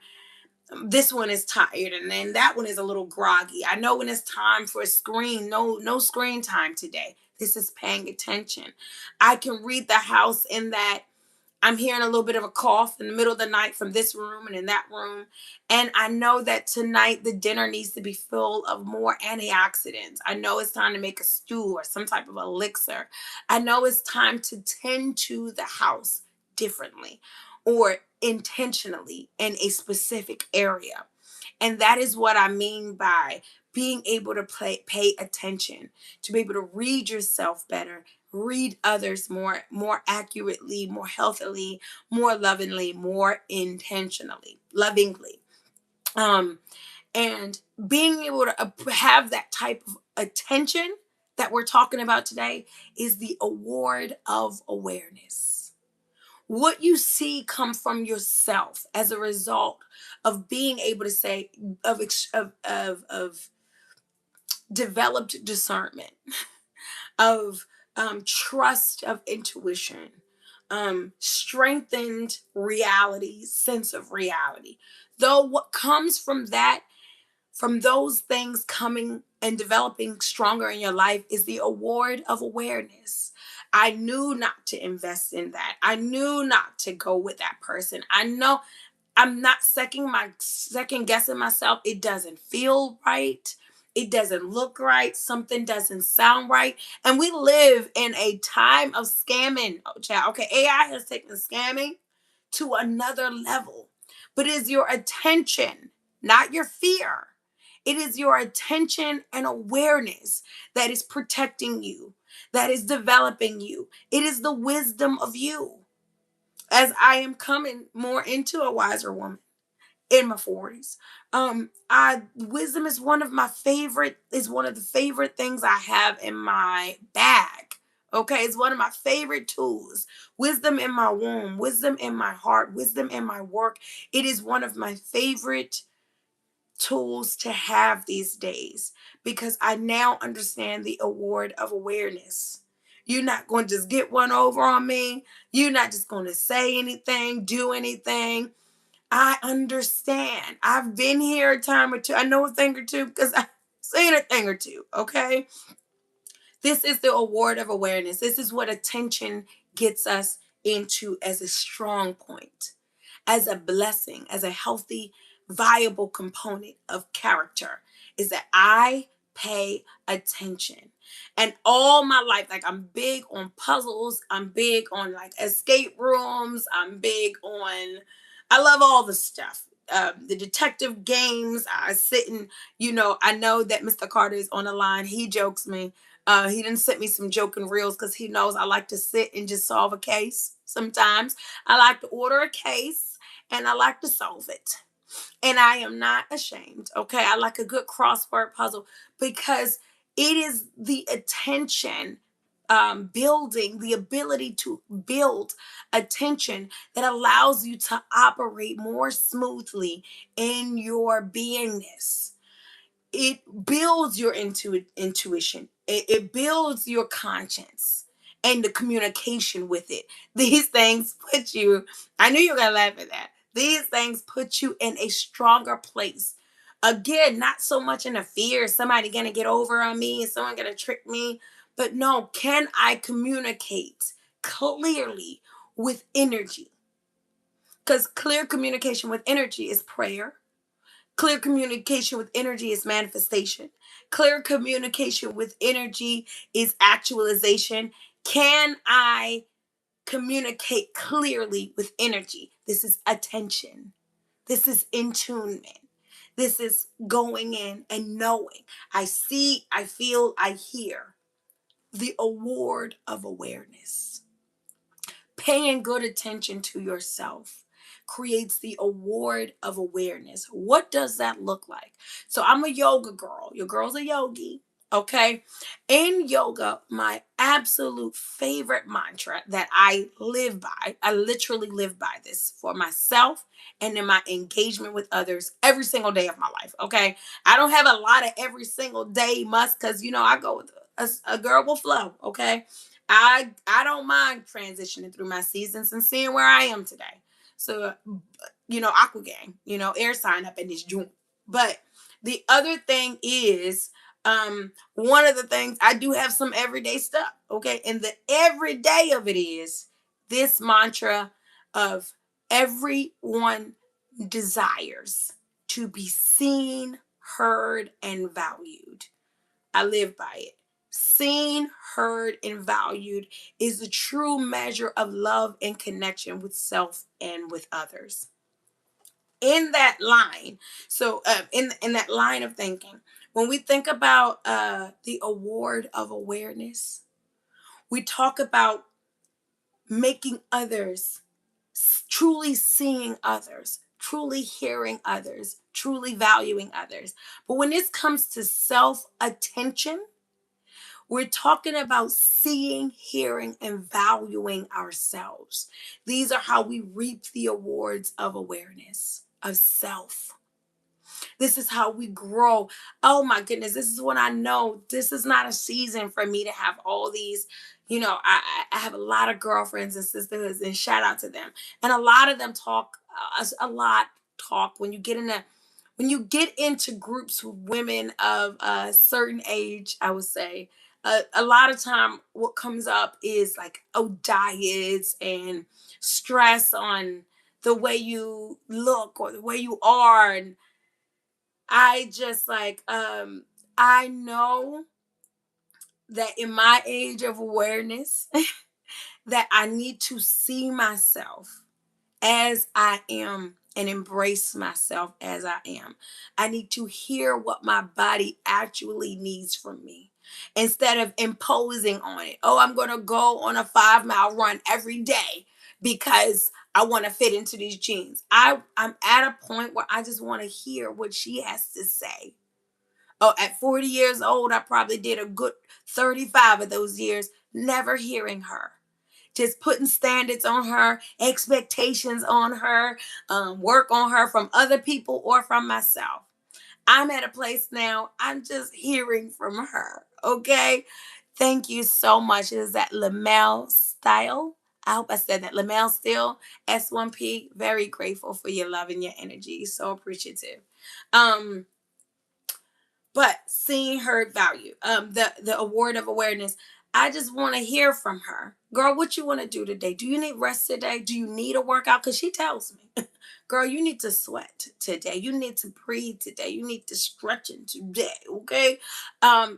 this one is tired and then that one is a little groggy. I know when it's time for a screen, no screen time today. This is paying attention. I can read the house in that I'm hearing a little bit of a cough in the middle of the night from this room and in that room. And I know that tonight the dinner needs to be full of more antioxidants. I know it's time to make a stew or some type of elixir. I know it's time to tend to the house differently or intentionally in a specific area. And that is what I mean by being able to pay attention, to be able to read yourself better, read others more accurately, more healthily, more lovingly, more intentionally, lovingly. Um and being able to have that type of attention that we're talking about today is the award of awareness. What you see come from yourself as a result of being able to say, of developed discernment, of trust, of intuition, strengthened reality, sense of reality. Though what comes from that, from those things coming and developing stronger in your life, is the award of awareness. I knew not to invest in that. I knew not to go with that person. I know I'm not second guessing myself. It doesn't feel right. It doesn't look right. Something doesn't sound right. And we live in a time of scamming. Oh, child. Okay, AI has taken scamming to another level. But it is your attention, not your fear. It is your attention and awareness that is protecting you, that is developing you. It is the wisdom of you. As I am coming more into a wiser woman in my 40s, I wisdom is one of the favorite things I have in my bag. Okay, it's one of my favorite tools. Wisdom in my womb, wisdom in my heart, wisdom in my work. It is one of my favorite tools to have these days because I now understand the award of awareness. You're not going to just get one over on me. You're not just going to say anything, do anything. I understand. I've been here a time or two. I know a thing or two because I've seen a thing or two. Okay. This is the award of awareness. This is what attention gets us into as a strong point, as a blessing, as a healthy, viable component of character, is that I pay attention. And all my life, like I'm big on puzzles, I'm big on like escape rooms, I love all the stuff. The detective games, I sit and, I know that Mr. Carter is on the line. He jokes me. He didn't send me some joking reels because he knows I like to sit and just solve a case sometimes. I like to order a case and I like to solve it. And I am not ashamed. Okay. I like a good crossword puzzle because it is the attention building, the ability to build attention that allows you to operate more smoothly in your beingness. It builds your intuition. It builds your conscience and the communication with it. These things put you, I knew you were going to laugh at that. These things put you in a stronger place. Again, not so much in a fear, somebody going to get over on me, someone going to trick me. But no, can I communicate clearly with energy? Because clear communication with energy is prayer. Clear communication with energy is manifestation. Clear communication with energy is actualization. Can I communicate clearly with energy? This is attention. This is intunement. This is going in and knowing. I see, I feel, I hear. The award of awareness. Paying good attention to yourself creates the award of awareness. What does that look like? So I'm a yoga girl. Your girl's a yogi. Okay. In yoga, my absolute favorite mantra that I live by, I literally live by this for myself and in my engagement with others every single day of my life. Okay. I don't have a lot of every single day must because, I go with a girl will flow. Okay. I don't mind transitioning through my seasons and seeing where I am today. So, Aqua Gang, air sign up in this joint. But the other thing is, one of the things I do have some everyday stuff, okay? And the everyday of it is this mantra of everyone desires to be seen, heard, and valued. I live by it. Seen, heard, and valued is the true measure of love and connection with self and with others. In that line, in that line of thinking, when we think about the award of awareness, we talk about making others, truly seeing others, truly hearing others, truly valuing others. But when this comes to self attention, we're talking about seeing, hearing, and valuing ourselves. These are how we reap the awards of awareness of self. This is how we grow. Oh my goodness, this is when I know this is not a season for me to have all these. I have a lot of girlfriends and sisterhoods, and shout out to them. And a lot of them talk, talk when you get into groups with women of a certain age, I would say, A lot of time what comes up is like, oh, diets and stress on the way you look or the way you are. And I just like, I know that in my age of awareness, that I need to see myself as I am and embrace myself as I am. I need to hear what my body actually needs from me instead of imposing on it. Oh, I'm going to go on a 5 mile run every day because I want to fit into these jeans. I'm at a point where I just want to hear what she has to say. Oh, at 40 years old, I probably did a good 35 of those years never hearing her, just putting standards on her, expectations on her, work on her from other people or from myself. I'm at a place now, I'm just hearing from her. Okay. Thank you so much. Is that Lamel Style? I hope I said that. Lamel Still, S1P. Very grateful for your love and your energy. So appreciative. Um, but seeing her value, the award of awareness, I just want to hear from her. Girl, what you want to do today? Do you need rest today? Do you need a workout? Because she tells me, girl, you need to sweat today, you need to breathe today, you need to stretching today. Okay.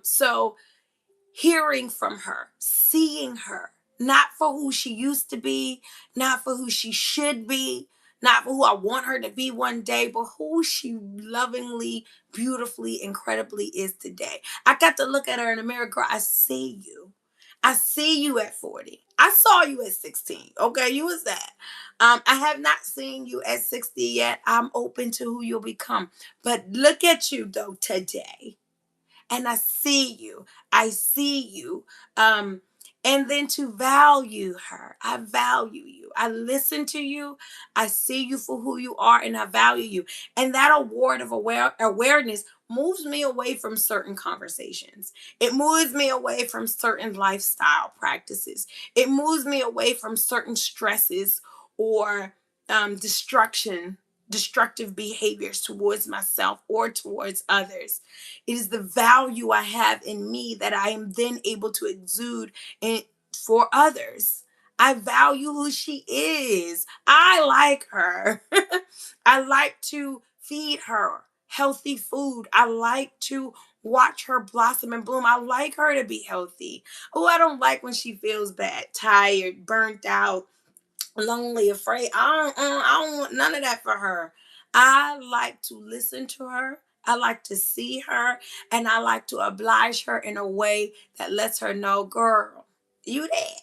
So hearing from her, seeing her, not for who she used to be, not for who she should be, not for who I want her to be one day, but who she lovingly, beautifully, incredibly is today. I got to look at her in the mirror, girl. I see you. I see you at 40. I saw you at 16. Okay, you was that. I have not seen you at 60 yet. I'm open to who you'll become. But look at you though today, and I see you. I see you. Um, and then to value her. I value you. I listen to you. I see you for who you are, and I value you. And that award of awareness moves me away from certain conversations. It moves me away from certain lifestyle practices. It moves me away from certain stresses or destructive behaviors towards myself or towards others. It is the value I have in me that I am then able to exude in, for others. I value who she is. I like her. I like to feed her healthy food. I like to watch her blossom and bloom. I like her to be healthy. Oh, I don't like when she feels bad, tired, burnt out, lonely, afraid. I don't want none of that for her. I like to listen to her. I like to see her, and I like to oblige her in a way that lets her know, girl, you that.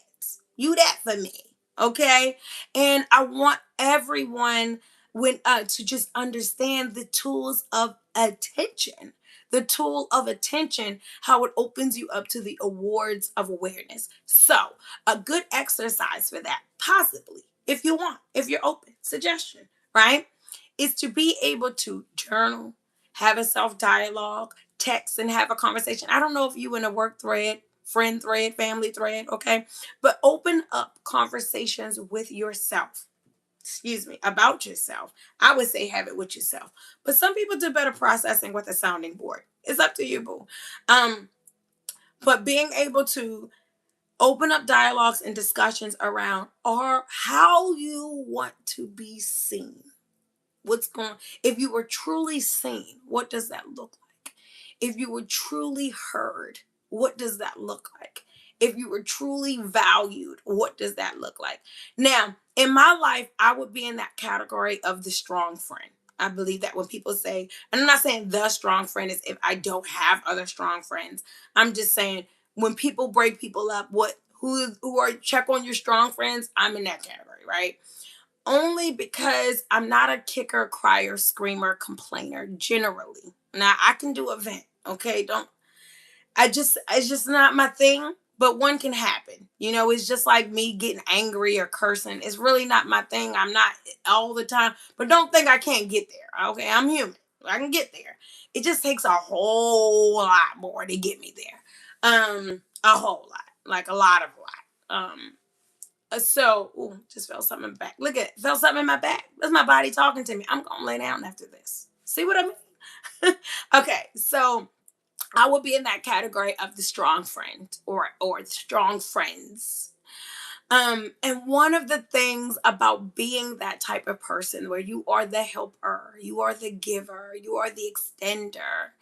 You that for me. Okay? And I want everyone to just understand the tools of attention. The tool of attention, how it opens you up to the awards of awareness. So, a good exercise for that, possibly, if you want, if you're open, suggestion, right? Is to be able to journal, have a self dialogue, text, and have a conversation. I don't know if you in a work thread, friend thread, family thread, okay? But open up conversations with yourself. Excuse me, about yourself. I would say have it with yourself. But some people do better processing with a sounding board. It's up to you, boo. Um, but being able to open up dialogues and discussions around or how you want to be seen. What's going, if you were truly seen, what does that look like? If you were truly heard, what does that look like? If you were truly valued, what does that look like? Now, in my life, I would be in that category of the strong friend. I believe that when people say, and I'm not saying the strong friend is if I don't have other strong friends. I'm just saying when people break people up, who are check on your strong friends, I'm in that category, right? Only because I'm not a kicker, crier, screamer, complainer generally. Now I can do a vent, okay? Don't it's just not my thing, but one can happen. You know, it's just like me getting angry or cursing. It's really not my thing. I'm not all the time, but don't think I can't get there. Okay, I'm human. I can get there. It just takes a whole lot more to get me there. A whole lot. Like a lot of lot. Just felt something in my back. Look at it. Felt something in my back. That's my body talking to me. I'm gonna lay down after this. See what I mean? Okay, so I would be in that category of the strong friend, or strong friends. And one of the things about being that type of person where you are the helper, you are the giver, you are the extender,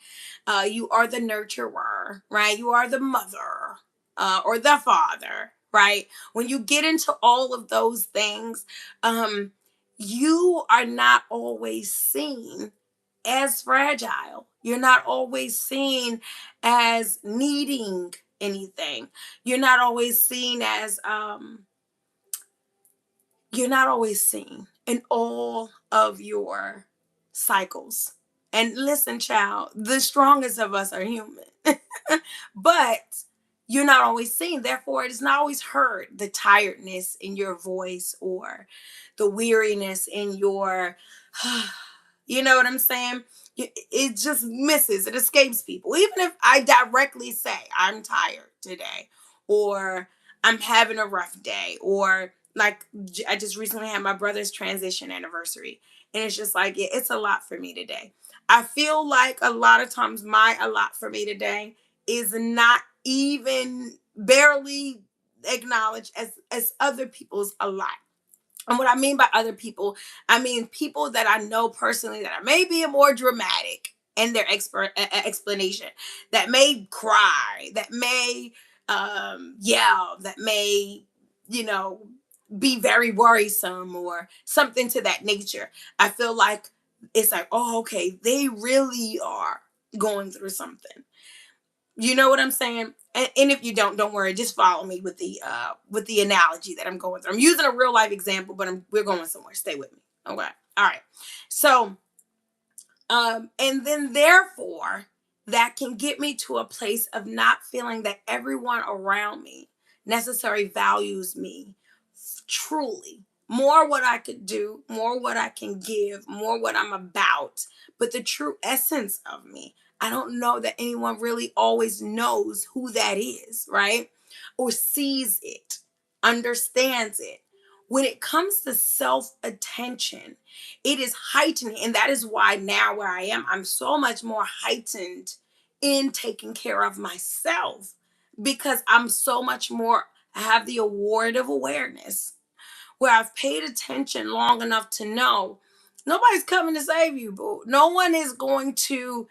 you are the nurturer, right? You are the mother, or the father, right? When you get into all of those things, um, you are not always seen as fragile. You're not always seen as needing anything. You're not always seen as you're not always seen in all of your cycles. And listen, child, the strongest of us are human. But you're not always seen. Therefore, it is not always heard, the tiredness in your voice or the weariness in your, you know what I'm saying? It just misses, it escapes people. Even if I directly say, I'm tired today, or I'm having a rough day, or like I just recently had my brother's transition anniversary. And it's just like, yeah, it's a lot for me today. I feel like a lot of times my a lot for me today is not even barely acknowledged as other people's a lot. And what I mean by other people, I mean people that I know personally that are maybe more dramatic in their explanation, that may cry, that may yell, that may, you know, be very worrisome or something to that nature. I feel like it's like, oh, okay, they really are going through something. You know what I'm saying? And if you don't worry. Just follow me with the analogy that I'm going through. I'm using a real life example, but we're going somewhere. Stay with me. Okay. All right. So, and then therefore, that can get me to a place of not feeling that everyone around me necessarily values me truly. More what I could do, more what I can give, more what I'm about, but the true essence of me. I don't know that anyone really always knows who that is, right? Or sees it, understands it. When it comes to self attention, it is heightening. And that is why now, where I am, I'm so much more heightened in taking care of myself, because I'm so much more, I have the award of awareness, where I've paid attention long enough to know nobody's coming to save you, boo. No one is going to,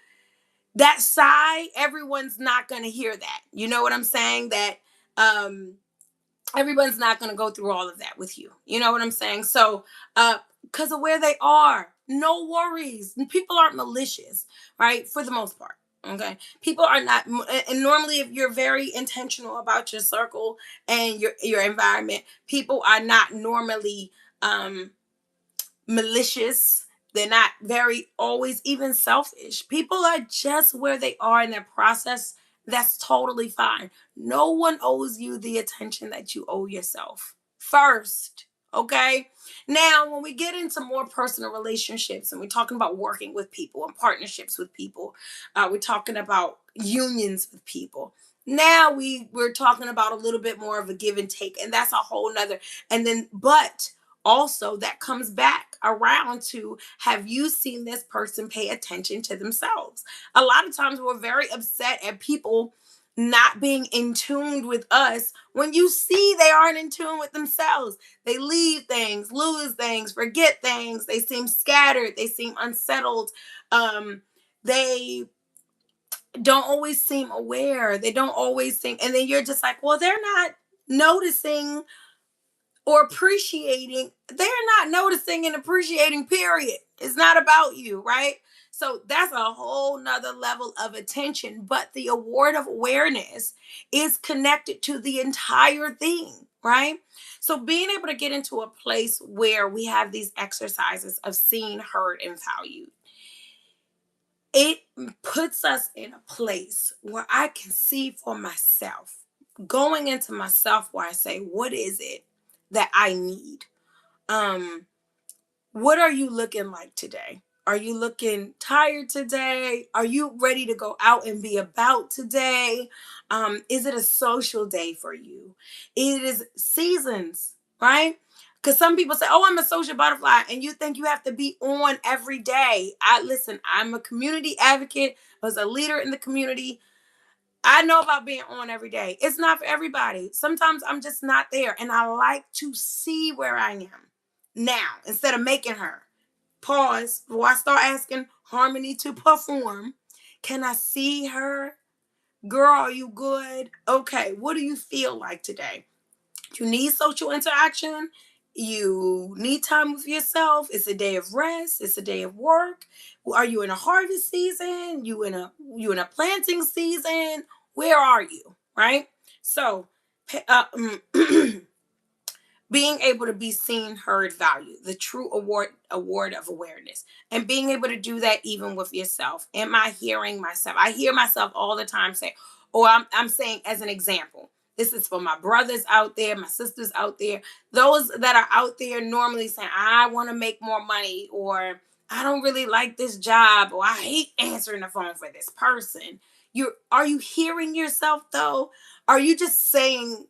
that sigh, everyone's not going to hear that. You know what I'm saying? That um everyone's not going to go through all of that with you. You know what I'm saying? So, because of where they are, no worries. People aren't malicious, right? For the most part. Okay. People are not, and normally, if you're very intentional about your circle and your environment, people are not normally um malicious. They're not very always even selfish. People are just where they are in their process. That's totally fine. No one owes you the attention that you owe yourself first. Okay. Now, when we get into more personal relationships and we're talking about working with people and partnerships with people, we're talking about unions with people. Now we're talking about a little bit more of a give and take, and that's a whole nother. And then, but also that comes back around to, have you seen this person pay attention to themselves? A lot of times we're very upset at people not being in tune with us when you see they aren't in tune with themselves. They leave things, lose things, forget things. They seem scattered, they seem unsettled. They don't always seem aware. They don't always seem, and then you're just like, well, they're not noticing or appreciating. They're not noticing and appreciating, period. It's not about you, right? So that's a whole nother level of attention. But the award of awareness is connected to the entire thing, right? So being able to get into a place where we have these exercises of seeing, heard, and valued, it puts us in a place where I can see for myself, going into myself, where I say, what is it that I need? Um, what are you looking like today? Are you looking tired today? Are you ready to go out and be about today? Is it a social day for you? It is seasons, right? Because some people say, "Oh, I'm a social butterfly," and you think you have to be on every day. I listen. I'm a community advocate. I was a leader in the community. I know about being on every day. It's not for everybody. Sometimes I'm just not there. And I like to see where I am now instead of making her. Pause. Before I start asking Harmony to perform, can I see her? Girl, are you good? Okay, what do you feel like today? You need social interaction. You need time with yourself. It's a day of rest. It's a day of work. Are you in a harvest season? You in a planting season? Where are you? Right. So, being able to be seen, heard, valued, the true award of awareness, and being able to do that even with yourself. Am I hearing myself? I hear myself all the time say, or I'm saying as an example. This is for my brothers out there, my sisters out there, those that are out there normally saying, I want to make more money, or I don't really like this job, or I hate answering the phone for this person. Are you hearing yourself though? Are you just saying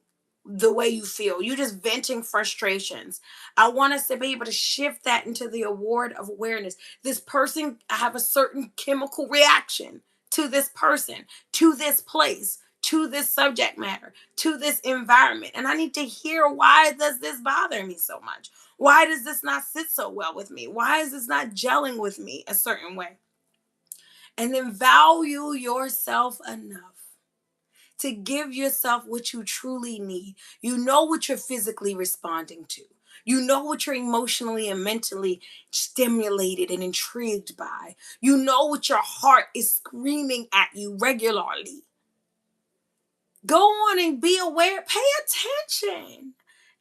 the way you feel? You just venting frustrations. I want us to be able to shift that into the award of awareness. This person, I have a certain chemical reaction to this person, to this place, to this subject matter, to this environment. And I need to hear, why does this bother me so much? Why does this not sit so well with me? Why is this not gelling with me a certain way? And then value yourself enough to give yourself what you truly need. You know what you're physically responding to. You know what you're emotionally and mentally stimulated and intrigued by. You know what your heart is screaming at you regularly. Go on and be aware. Pay attention.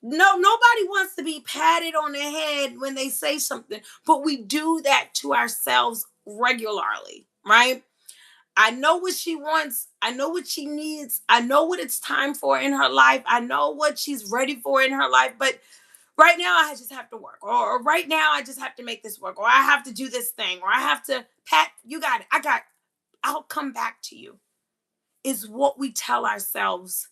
No, nobody wants to be patted on the head when they say something, but we do that to ourselves regularly, right? I know what she wants. I know what she needs. I know what it's time for in her life. I know what she's ready for in her life. But right now, I just have to work. Or right now, I just have to make this work. Or I have to do this thing. Or I have to, Pat, you got it. I'll come back to you. Is what we tell ourselves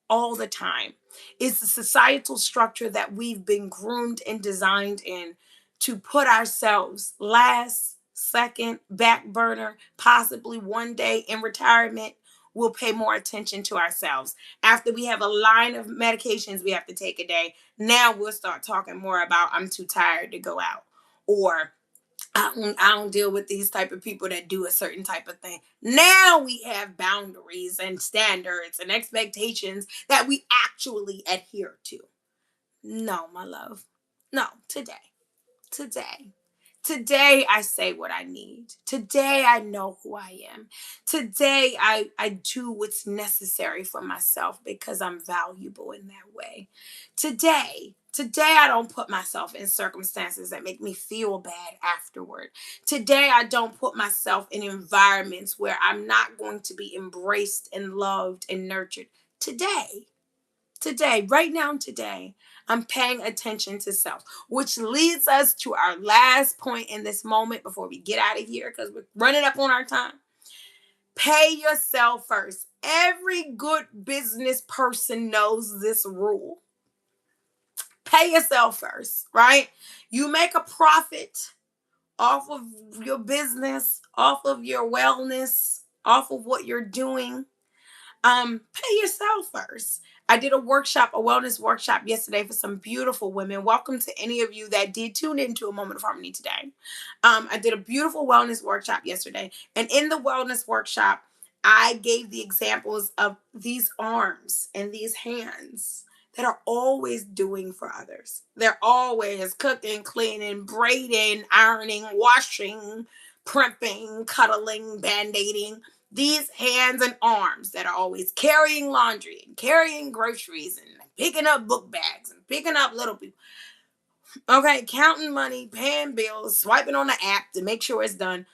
all the time. It's the societal structure that we've been groomed and designed in to put ourselves last, second, back burner, possibly one day in retirement. We'll pay more attention to ourselves. After we have a line of medications we have to take a day, now we'll start talking more about, I'm too tired to go out. Or I don't deal with these type of people that do a certain type of thing. Now we have boundaries and standards and expectations that we actually adhere to. No, my love. No, today. Today I say what I need. Today I know who I am. Today I do what's necessary for myself because I'm valuable in that way. Today I don't put myself in circumstances that make me feel bad afterward. Today I don't put myself in environments where I'm not going to be embraced and loved and nurtured. Today, right now, today, I'm paying attention to self, which leads us to our last point in this moment before we get out of here because we're running up on our time. Pay yourself first. Every good business person knows this rule. Pay yourself first, right? You make a profit off of your business, off of your wellness, off of what you're doing. Pay yourself first. I did a wellness workshop yesterday for some beautiful women. Welcome to any of you that did tune into a Moment of Harmony today. I did a beautiful wellness workshop yesterday, and in the wellness workshop, I gave the examples of these arms and these hands that are always doing for others. They're always cooking, cleaning, braiding, ironing, washing, primping, cuddling, band-aiding. These hands and arms that are always carrying laundry and carrying groceries and picking up book bags and picking up little people. Okay, counting money, paying bills, swiping on the app to make sure it's done.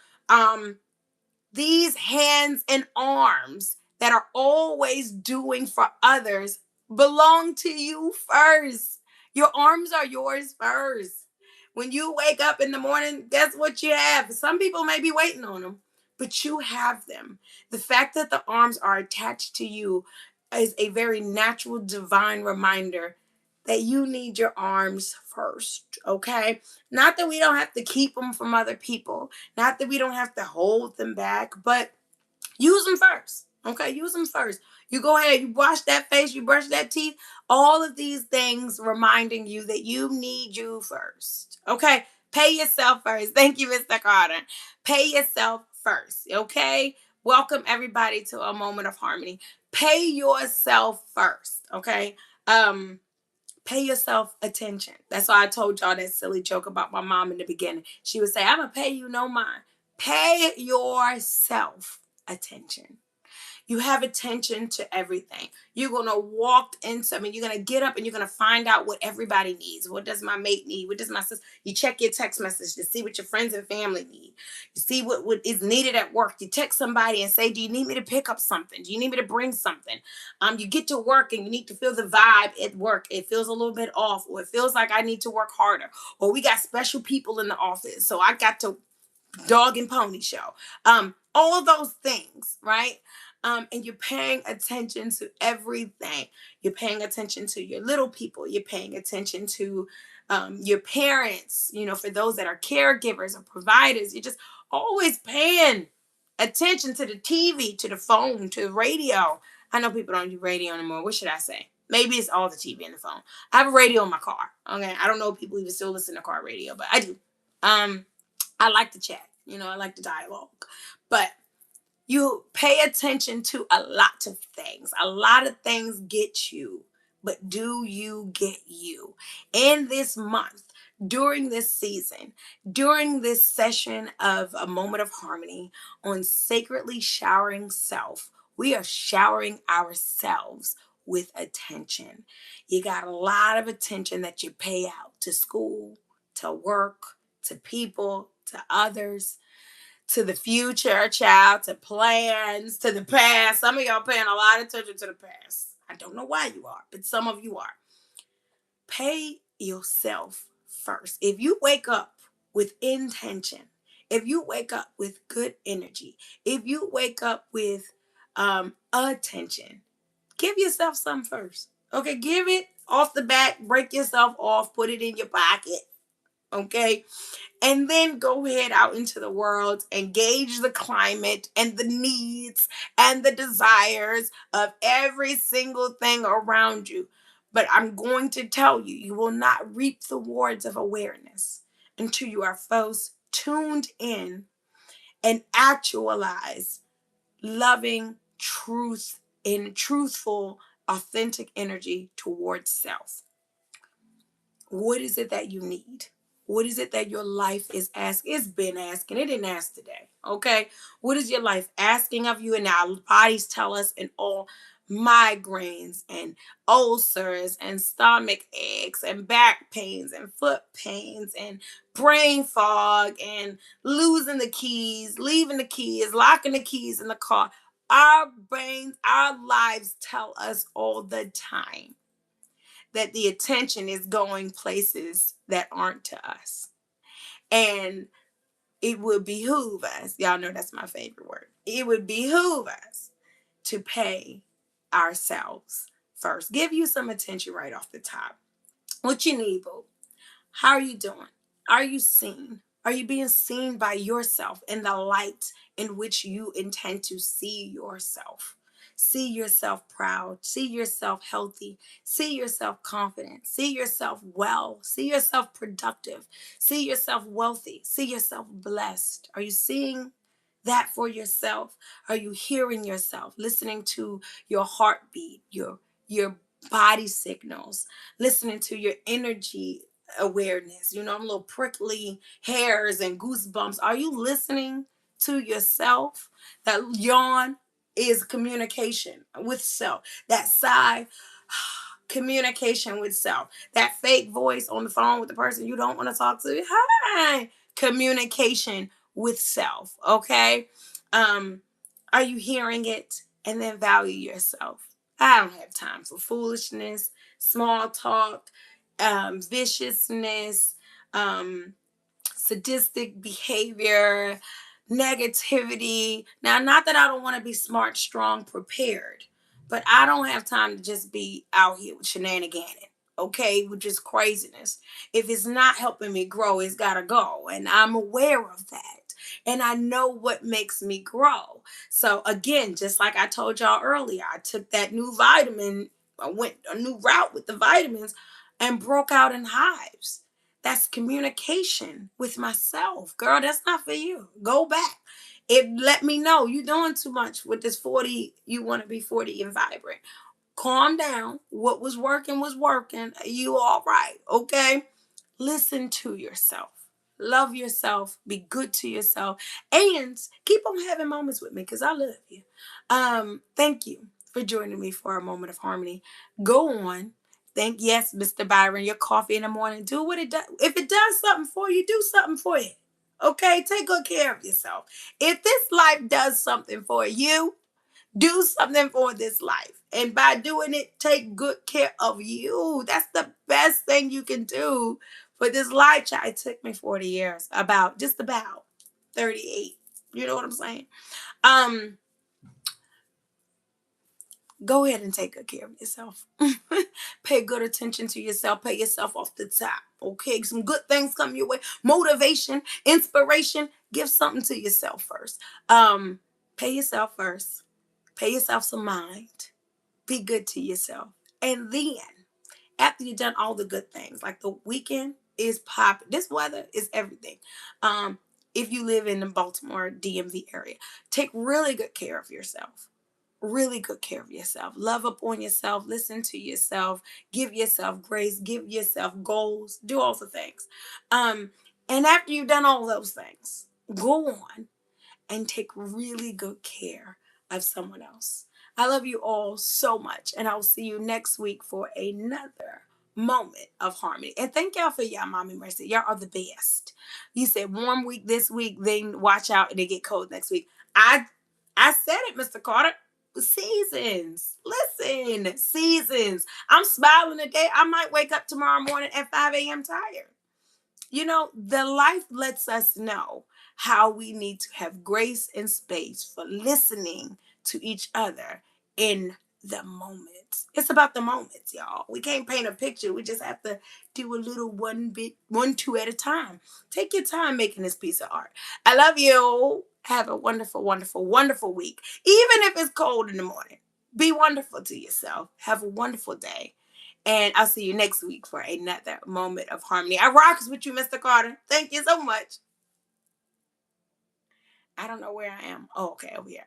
These hands and arms that are always doing for others belong to you first. Your arms are yours first. When you wake up in the morning, guess what you have? Some people may be waiting on them, but you have them. The fact that the arms are attached to you is a very natural, divine reminder that you need your arms first, okay? Not that we don't have to keep them from other people, not that we don't have to hold them back, but use them first, Okay, use them first. You go ahead, you wash that face, you brush that teeth. All of these things reminding you that you need you first. Okay, pay yourself first. Thank you, Mr. Carter. Pay yourself first. Okay, welcome everybody to a moment of harmony. Pay yourself first. Okay, pay yourself attention. That's why I told y'all that silly joke about my mom in the beginning. She would say, "I'm gonna pay you no mind." Pay yourself attention. You have attention to everything. You're gonna walk into, I mean, you're gonna get up and you're gonna find out what everybody needs. What does my mate need? What does my sister? You check your text message to see what your friends and family need. You see what is needed at work. You text somebody and say, "Do you need me to pick up something? Do you need me to bring something?" You get to work and you need to feel the vibe at work. It feels a little bit off, or it feels like I need to work harder, or we got special people in the office, so I got to dog and pony show. All those things, right? And you're paying attention to everything. You're paying attention to your little people. You're paying attention to your parents. You know, for those that are caregivers or providers, you're just always paying attention to the TV, to the phone, to the radio. I know people don't do radio anymore. What should I say? Maybe it's all the TV and the phone. I have a radio in my car. Okay, I don't know if people even still listen to car radio, but I do. I like to chat. You know, I like the dialogue. But you pay attention to a lot of things. A lot of things get you, but do you get you? In this month, during this season, during this session of a moment of harmony on sacredly showering self, we are showering ourselves with attention. You got a lot of attention that you pay out to school, to work, to people, to others, to the future, child, to plans, to the past. Some of y'all paying a lot of attention to the past. I don't know why you are, but some of you are. Pay yourself first. If you wake up with intention, if you wake up with good energy, if you wake up with attention, give yourself some first. Okay, give it off the bat, break yourself off, put it in your pocket. Okay, and then go ahead out into the world and gauge the climate and the needs and the desires of every single thing around you. But I'm going to tell you, you will not reap the rewards of awareness until you are first tuned in and actualize loving truth in truthful, authentic energy towards self. What is it that you need? What is it that your life is asking? It's been asking. It didn't ask today. Okay. What is your life asking of you? And our bodies tell us in all migraines and ulcers and stomach aches and back pains and foot pains and brain fog and losing the keys, leaving the keys, locking the keys in the car. Our brains, our lives tell us all the time that the attention is going places that aren't to us. And it would behoove us, y'all know that's my favorite word. It would behoove us to pay ourselves first. Give you some attention right off the top. What you need, boo? How are you doing? Are you seen? Are you being seen by yourself in the light in which you intend to see yourself? See yourself proud. See yourself healthy. See yourself confident. See yourself well. See yourself productive. See yourself wealthy. See yourself blessed. Are you seeing that for yourself? Are you hearing yourself? Listening to your heartbeat, your body signals, listening to your energy awareness. You know, I'm little prickly hairs and goosebumps. Are you listening to yourself? That yawn is communication with self. That sigh, communication with self. That fake voice on the phone with the person you don't want to talk to, hi, communication with self. Okay. Um, are you hearing it? And then value yourself. I don't have time for foolishness, small talk, viciousness, um, sadistic behavior, negativity. Now, not that I don't want to be smart, strong, prepared, but I don't have time to just be out here with shenanigans. Okay, with just craziness. If it's not helping me grow, it's gotta go. And I'm aware of that. and I know what makes me grow. So again, just like I told y'all earlier, I took that new vitamin, I went a new route with the vitamins and broke out in hives. That's communication with myself. Girl, that's not for you. Go back. It let me know you're doing too much with this 40. You want to be 40 and vibrant. Calm down. What was working was working. You all right. Okay. Listen to yourself. Love yourself. Be good to yourself. And keep on having moments with me because I love you. Thank you for joining me for a moment of harmony. Go on. Thank yes, Mr. Byron, your coffee in the morning. Do what it does. If it does something for you, do something for it. Okay? Take good care of yourself. If this life does something for you, do something for this life. And by doing it, take good care of you. That's the best thing you can do for this life. It took me 40 years, just about 38. You know what I'm saying? Um, Go ahead and take good care of yourself. Pay good attention to yourself. Pay yourself off the top. Okay, some good things come your way. Motivation, inspiration. Give something to yourself first. Pay yourself first. Pay yourself some mind. Be good to yourself. And then, after you've done all the good things, like the weekend is popping. This weather is everything. If you live in the Baltimore DMV area, take really good care of yourself. Really good care of yourself. Love up on yourself. Listen to yourself. Give yourself grace. Give yourself goals. Do all the things. Um, and after you've done all those things, go on and take really good care of someone else. I love you all so much, and I will see you next week for another moment of harmony. And thank y'all for y'all, Mommy Mercy. Y'all are the best. You said warm week this week, then watch out and it get cold next week. I said it, Mr. Carter. Seasons. Listen, seasons. I'm smiling today. I might wake up tomorrow morning at 5 a.m. tired. The life lets us know how we need to have grace and space for listening to each other in the moments. It's about the moments, y'all. We can't paint a picture. We just have to do a little one, two at a time. Take your time making this piece of art. I love you. Have a wonderful, wonderful, wonderful week. Even if it's cold in the morning, be wonderful to yourself. Have a wonderful day. And I'll see you next week for another moment of harmony. I rocks with you, Mr. Carter. Thank you so much. I don't know where I am. Oh, okay, over here.